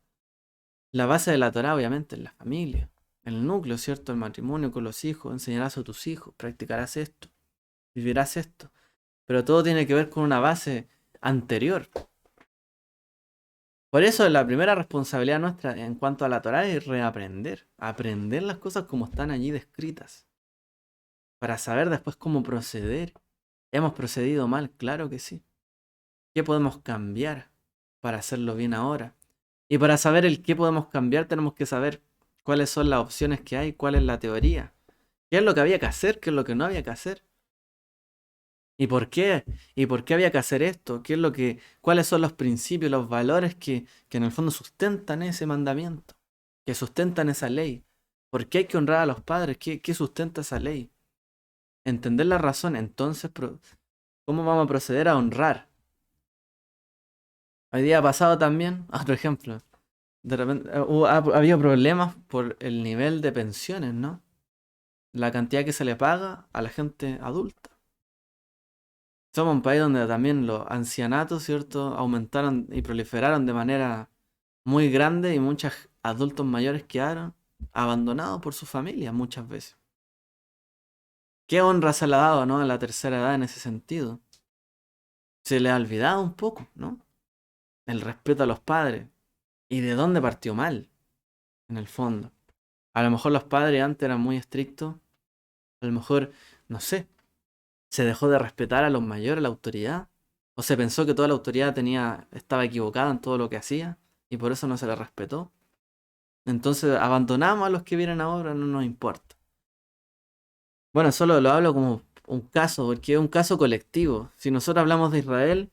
La base de la Torah, obviamente, es la familia. El núcleo, ¿cierto? El matrimonio con los hijos. Enseñarás a tus hijos. Practicarás esto. Vivirás esto. Pero todo tiene que ver con una base anterior. Por eso la primera responsabilidad nuestra en cuanto a la Torá es reaprender. Aprender las cosas como están allí descritas. Para saber después cómo proceder. ¿Hemos procedido mal? Claro que sí. ¿Qué podemos cambiar para hacerlo bien ahora? Y para saber el qué podemos cambiar tenemos que saber cuáles son las opciones que hay, cuál es la teoría. ¿Qué es lo que había que hacer? ¿Qué es lo que no había que hacer? ¿Y por qué? ¿Y por qué había que hacer esto? ¿Qué es lo que, cuáles son los principios, los valores que en el fondo sustentan ese mandamiento? Que sustentan esa ley. ¿Por qué hay que honrar a los padres? ¿Qué sustenta esa ley? Entender la razón, entonces, ¿cómo vamos a proceder a honrar? Hoy día pasado también, otro ejemplo, de repente ha habido problemas por el nivel de pensiones, ¿no? La cantidad que se le paga a la gente adulta. Somos un país donde también los ancianatos, ¿cierto?, aumentaron y proliferaron de manera muy grande y muchos adultos mayores quedaron abandonados por su familia muchas veces. ¿Qué honra se le ha dado, ¿no?, a la tercera edad en ese sentido? Se le ha olvidado un poco, ¿no? El respeto a los padres. ¿Y de dónde partió mal? En el fondo. A lo mejor los padres antes eran muy estrictos. A lo mejor, no sé, se dejó de respetar a los mayores, a la autoridad. O se pensó que toda la autoridad estaba equivocada en todo lo que hacía. Y por eso no se le respetó. Entonces abandonamos a los que vienen ahora, no nos importa. Bueno, solo lo hablo como un caso, porque es un caso colectivo. Si nosotros hablamos de Israel,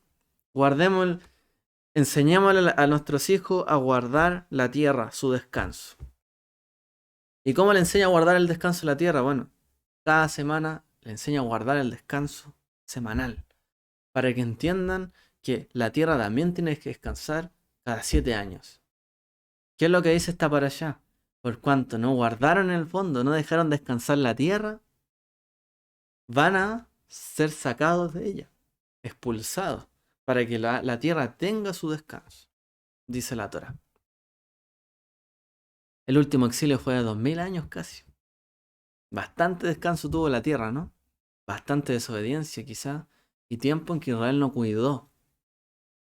guardemos, enseñémosle a nuestros hijos a guardar la tierra, su descanso. ¿Y cómo le enseña a guardar el descanso de la tierra? Bueno, cada semana le enseña a guardar el descanso semanal, para que entiendan que la tierra también tiene que descansar cada 7 años. ¿Qué es lo que dice esta para allá? Por cuanto no guardaron en el fondo, no dejaron descansar la tierra, van a ser sacados de ella, expulsados, para que la tierra tenga su descanso, dice la Torá. El último exilio fue de 2000 años casi. Bastante descanso tuvo la tierra, ¿no? Bastante desobediencia quizá, y tiempo en que Israel no cuidó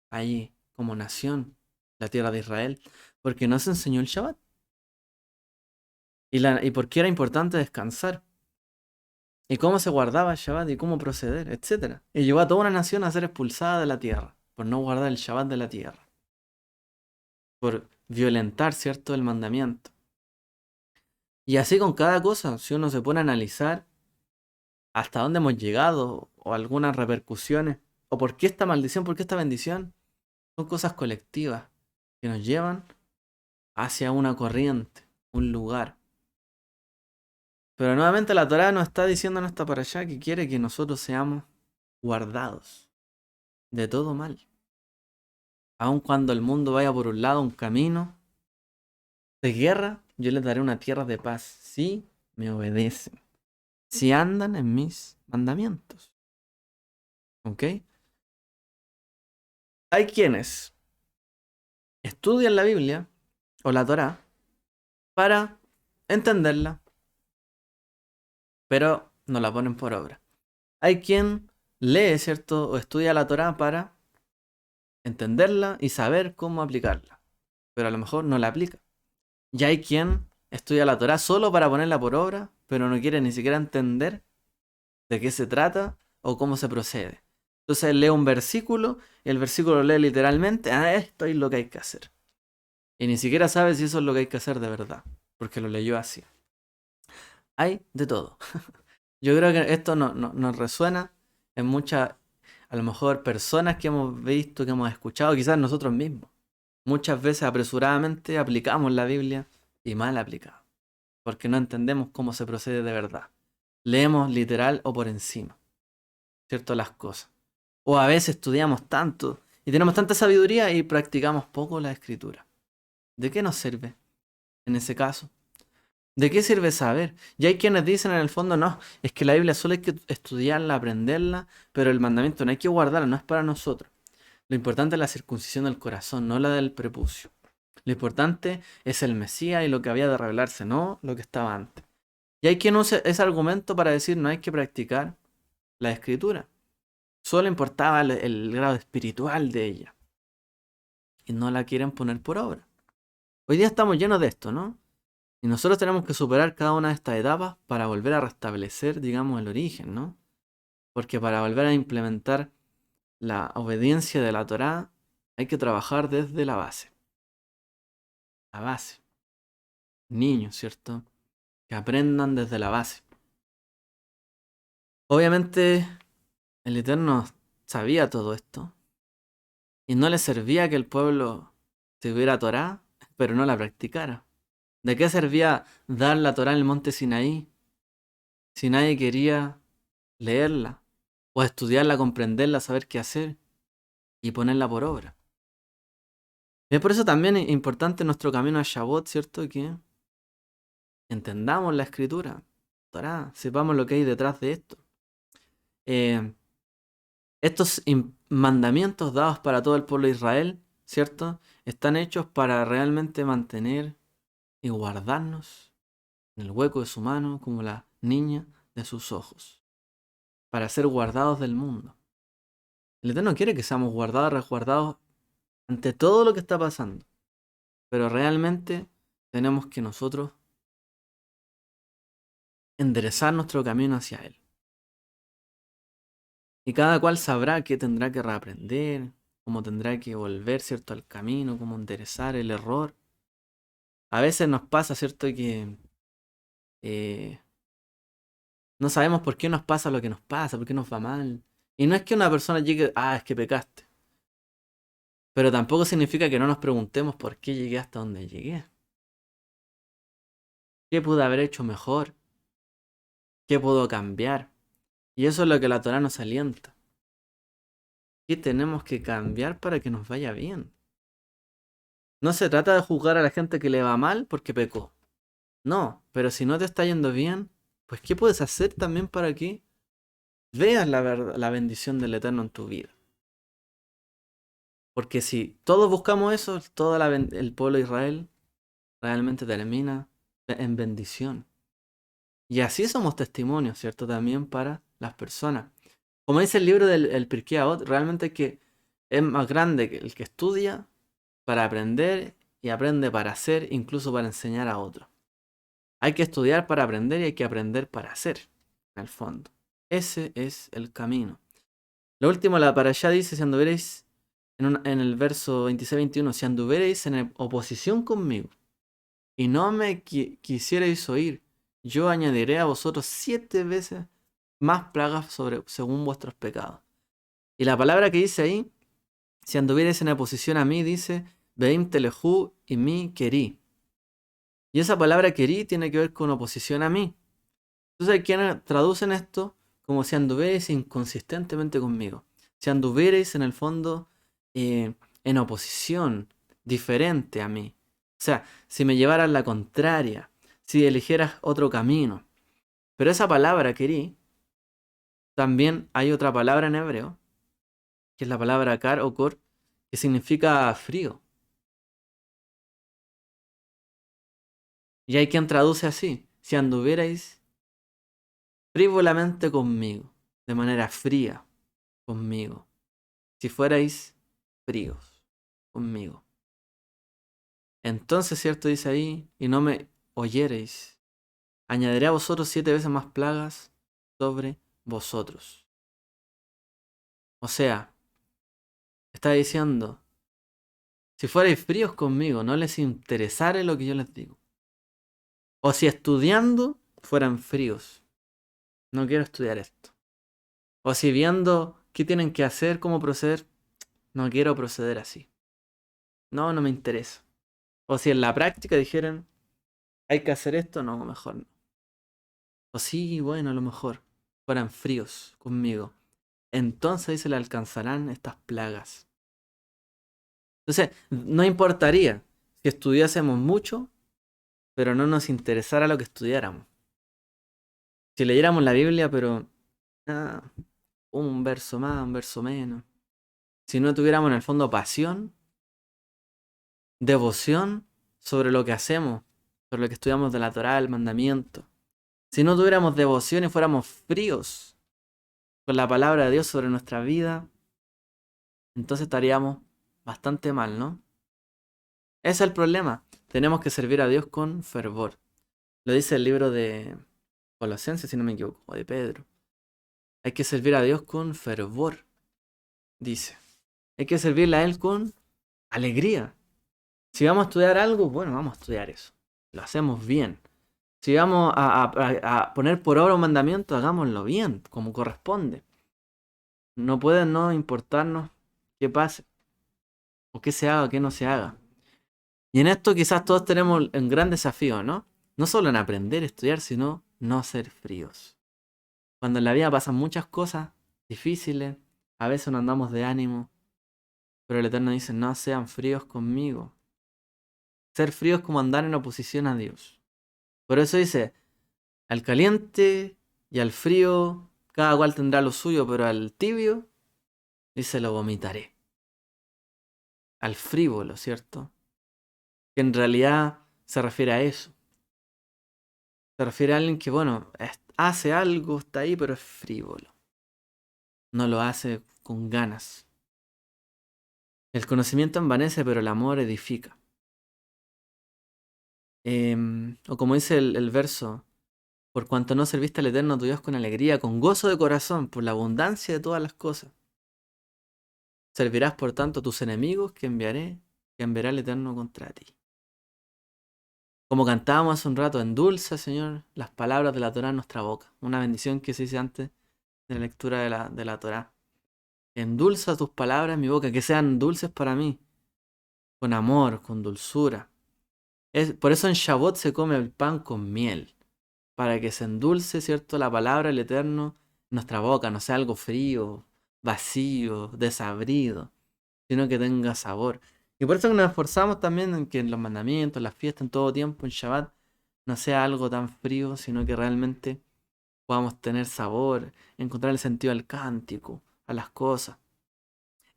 allí como nación la tierra de Israel, porque no se enseñó el Shabbat. ¿Y por qué era importante descansar? ¿Y cómo se guardaba el Shabbat? ¿Y cómo proceder? Etcétera. Y llevó a toda una nación a ser expulsada de la tierra, por no guardar el Shabbat de la tierra. Por violentar, ¿cierto?, el mandamiento. Y así con cada cosa, si uno se pone a analizar hasta dónde hemos llegado, o algunas repercusiones, o por qué esta maldición, por qué esta bendición, son cosas colectivas que nos llevan hacia una corriente, un lugar. Pero nuevamente la Torá nos está diciendo en esta para allá que quiere que nosotros seamos guardados de todo mal. Aun cuando el mundo vaya por un lado, un camino de guerra, yo les daré una tierra de paz si me obedecen, si andan en mis mandamientos. ¿Ok? Hay quienes estudian la Biblia o la Torá para entenderla, pero no la ponen por obra. Hay quien lee, ¿cierto? O estudia la Torá para entenderla y saber cómo aplicarla. Pero a lo mejor no la aplica. Y hay quien estudia la Torá solo para ponerla por obra, pero no quiere ni siquiera entender de qué se trata o cómo se procede. Entonces lee un versículo y el versículo lee literalmente, esto es lo que hay que hacer. Y ni siquiera sabe si eso es lo que hay que hacer de verdad, porque lo leyó así. Hay de todo. Yo creo que esto nos resuena en muchas, a lo mejor, personas que hemos visto, que hemos escuchado, quizás nosotros mismos. Muchas veces apresuradamente aplicamos la Biblia y mal aplicada, porque no entendemos cómo se procede de verdad. Leemos literal o por encima, ¿cierto? Las cosas. O a veces estudiamos tanto y tenemos tanta sabiduría y practicamos poco la escritura. ¿De qué nos sirve en ese caso? ¿De qué sirve saber? Y hay quienes dicen en el fondo, no, es que la Biblia solo hay que estudiarla, aprenderla, pero el mandamiento no hay que guardarla, no es para nosotros. Lo importante es la circuncisión del corazón, no la del prepucio. Lo importante es el Mesías y lo que había de revelarse, no lo que estaba antes. Y hay quien usa ese argumento para decir no hay que practicar la escritura. Solo importaba el grado espiritual de ella. Y no la quieren poner por obra. Hoy día estamos llenos de esto, ¿no? Y nosotros tenemos que superar cada una de estas etapas para volver a restablecer, digamos, el origen, ¿no? Porque para volver a implementar la obediencia de la Torá hay que trabajar desde la base. La base. Niños, ¿cierto? Que aprendan desde la base. Obviamente, el Eterno sabía todo esto. Y no le servía que el pueblo tuviera Torá, pero no la practicara. ¿De qué servía dar la Torá en el monte Sinaí si nadie quería leerla o estudiarla, comprenderla, saber qué hacer y ponerla por obra? Y es por eso también es importante nuestro camino a Shavuot, ¿cierto? Que entendamos la escritura, Torá, sepamos lo que hay detrás de esto. Eh, estos mandamientos dados para todo el pueblo de Israel, ¿cierto? Están hechos para realmente mantener y guardarnos en el hueco de su mano como la niña de sus ojos, para ser guardados del mundo. El Eterno quiere que seamos guardados, resguardados ante todo lo que está pasando, pero realmente tenemos que nosotros enderezar nuestro camino hacia Él. Y cada cual sabrá qué tendrá que reaprender, cómo tendrá que volver, ¿cierto?, al camino, cómo enderezar el error. A veces nos pasa, ¿cierto?, que eh, no sabemos por qué nos pasa lo que nos pasa, por qué nos va mal. Y no es que una persona llegue, es que pecaste. Pero tampoco significa que no nos preguntemos por qué llegué hasta donde llegué. ¿Qué pude haber hecho mejor? ¿Qué puedo cambiar? Y eso es lo que la Torah nos alienta. ¿Qué tenemos que cambiar para que nos vaya bien? No se trata de juzgar a la gente que le va mal porque pecó. No, pero si no te está yendo bien, pues ¿qué puedes hacer también para que veas la bendición del Eterno en tu vida? Porque si todos buscamos eso, todo el pueblo de Israel realmente termina en bendición. Y así somos testimonios, ¿cierto? También para las personas. Como dice el libro del el Pirkei Avot, realmente que es más grande que el que estudia para aprender y aprende para hacer, incluso para enseñar a otros. Hay que estudiar para aprender y hay que aprender para hacer, en el fondo. Ese es el camino. Lo último, la parashá dice, si anduvierais, en el verso 26-21, si anduvierais en oposición conmigo y no me quisierais oír, yo añadiré a vosotros 7 veces más plagas según vuestros pecados. Y la palabra que dice ahí, si anduvierais en oposición a mí, dice, Beim telehu y mi querí. Y esa palabra querí tiene que ver con oposición a mí. Entonces hay quienes traducen esto como si anduvierais inconsistentemente conmigo. Si anduvierais en el fondo en oposición, diferente a mí. O sea, si me llevaras la contraria, si eligieras otro camino. Pero esa palabra querí, también hay otra palabra en hebreo, que es la palabra kar o kor, que significa frío. Y hay quien traduce así, si anduvierais frívolamente conmigo, de manera fría. conmigo. Si fuerais fríos conmigo. Entonces, cierto, dice ahí, y no me oyereis, añadiré a vosotros 7 veces más plagas sobre vosotros. O sea, está diciendo, si fuerais fríos conmigo, no les interesare lo que yo les digo. O si estudiando fueran fríos, no quiero estudiar esto. O si viendo qué tienen que hacer, cómo proceder, no quiero proceder así. No, no me interesa. O si en la práctica dijeran, hay que hacer esto, no, mejor no. O sí, bueno, a lo mejor fueran fríos conmigo. Entonces se le alcanzarán estas plagas. Entonces, no importaría si estudiásemos mucho, pero no nos interesara lo que estudiáramos. Si leyéramos la Biblia, pero un verso más, un verso menos. Si no tuviéramos en el fondo pasión, devoción sobre lo que hacemos, sobre lo que estudiamos de la Torá, el mandamiento. Si no tuviéramos devoción y fuéramos fríos con la palabra de Dios sobre nuestra vida, entonces estaríamos bastante mal, ¿no? Ese es el problema. Tenemos que servir a Dios con fervor. Lo dice el libro de Colosenses, si no me equivoco, o de Pedro. Hay que servir a Dios con fervor, dice. Hay que servirle a Él con alegría. Si vamos a estudiar algo, bueno, vamos a estudiar eso. Lo hacemos bien. Si vamos a poner por obra un mandamiento, hagámoslo bien, como corresponde. No puede no importarnos qué pase, o qué se haga, o qué no se haga. Y en esto quizás todos tenemos un gran desafío, ¿no? No solo en aprender a estudiar, sino no ser fríos. Cuando en la vida pasan muchas cosas difíciles, a veces no andamos de ánimo, pero el Eterno dice, no sean fríos conmigo. Ser fríos es como andar en oposición a Dios. Por eso dice, al caliente y al frío, cada cual tendrá lo suyo, pero al tibio, dice, lo vomitaré. Al frívolo, ¿cierto? Que en realidad se refiere a eso. Se refiere a alguien que, bueno, hace algo, está ahí, pero es frívolo. No lo hace con ganas. El conocimiento envanece, pero el amor edifica. O como dice el verso, por cuanto no serviste al Eterno tu Dios con alegría, con gozo de corazón, por la abundancia de todas las cosas. Servirás por tanto a tus enemigos que enviará el Eterno contra ti. Como cantábamos hace un rato, endulza, Señor, las palabras de la Torá en nuestra boca. Una bendición que se dice antes de la lectura de la Torá. Endulza tus palabras en mi boca, que sean dulces para mí, con amor, con dulzura. Por eso en Shavuot se come el pan con miel, para que se endulce, ¿cierto?, la palabra del Eterno en nuestra boca, no sea algo frío, vacío, desabrido, sino que tenga sabor. Y por eso que nos esforzamos también en que en los mandamientos, las fiestas, en todo tiempo, en Shabbat, no sea algo tan frío, sino que realmente podamos tener sabor, encontrar el sentido al cántico, a las cosas,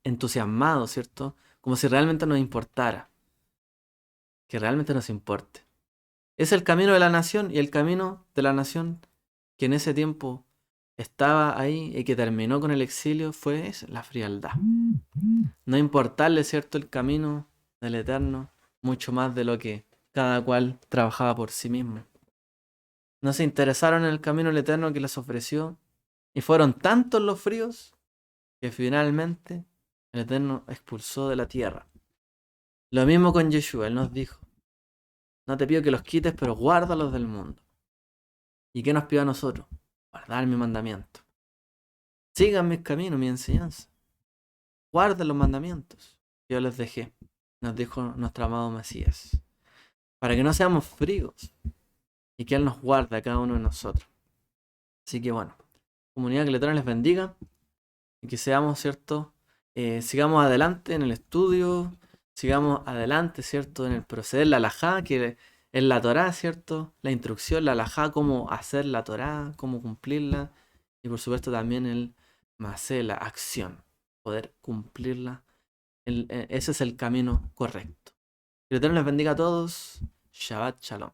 entusiasmados, ¿cierto? Como si realmente nos importara, que realmente nos importe. Es el camino de la nación y el camino de la nación que en ese tiempo estaba ahí y que terminó con el exilio fue la frialdad. No importarle, ¿cierto?, el camino del Eterno, mucho más de lo que cada cual trabajaba por sí mismo. No se interesaron en el camino del Eterno que les ofreció y fueron tantos los fríos que finalmente el Eterno expulsó de la tierra. Lo mismo con Yeshua, Él nos dijo, no te pido que los quites, pero guárdalos del mundo. ¿Y qué nos pidió a nosotros? Guardar mi mandamiento. Sigan mis caminos, mi enseñanza. Guarden los mandamientos que yo les dejé, nos dijo nuestro amado Mesías. Para que no seamos fríos y que Él nos guarde a cada uno de nosotros. Así que bueno, comunidad, que el Eterno les bendiga y que seamos, ¿cierto? Sigamos adelante en el estudio, sigamos adelante, ¿cierto? En el proceder, la alajá, que es la Torá, ¿cierto? La instrucción, la alajá, cómo hacer la Torá, cómo cumplirla. Y por supuesto también el masé, la acción, poder cumplirla. Ese es el camino correcto. Que el Eterno les bendiga a todos. Shabbat Shalom.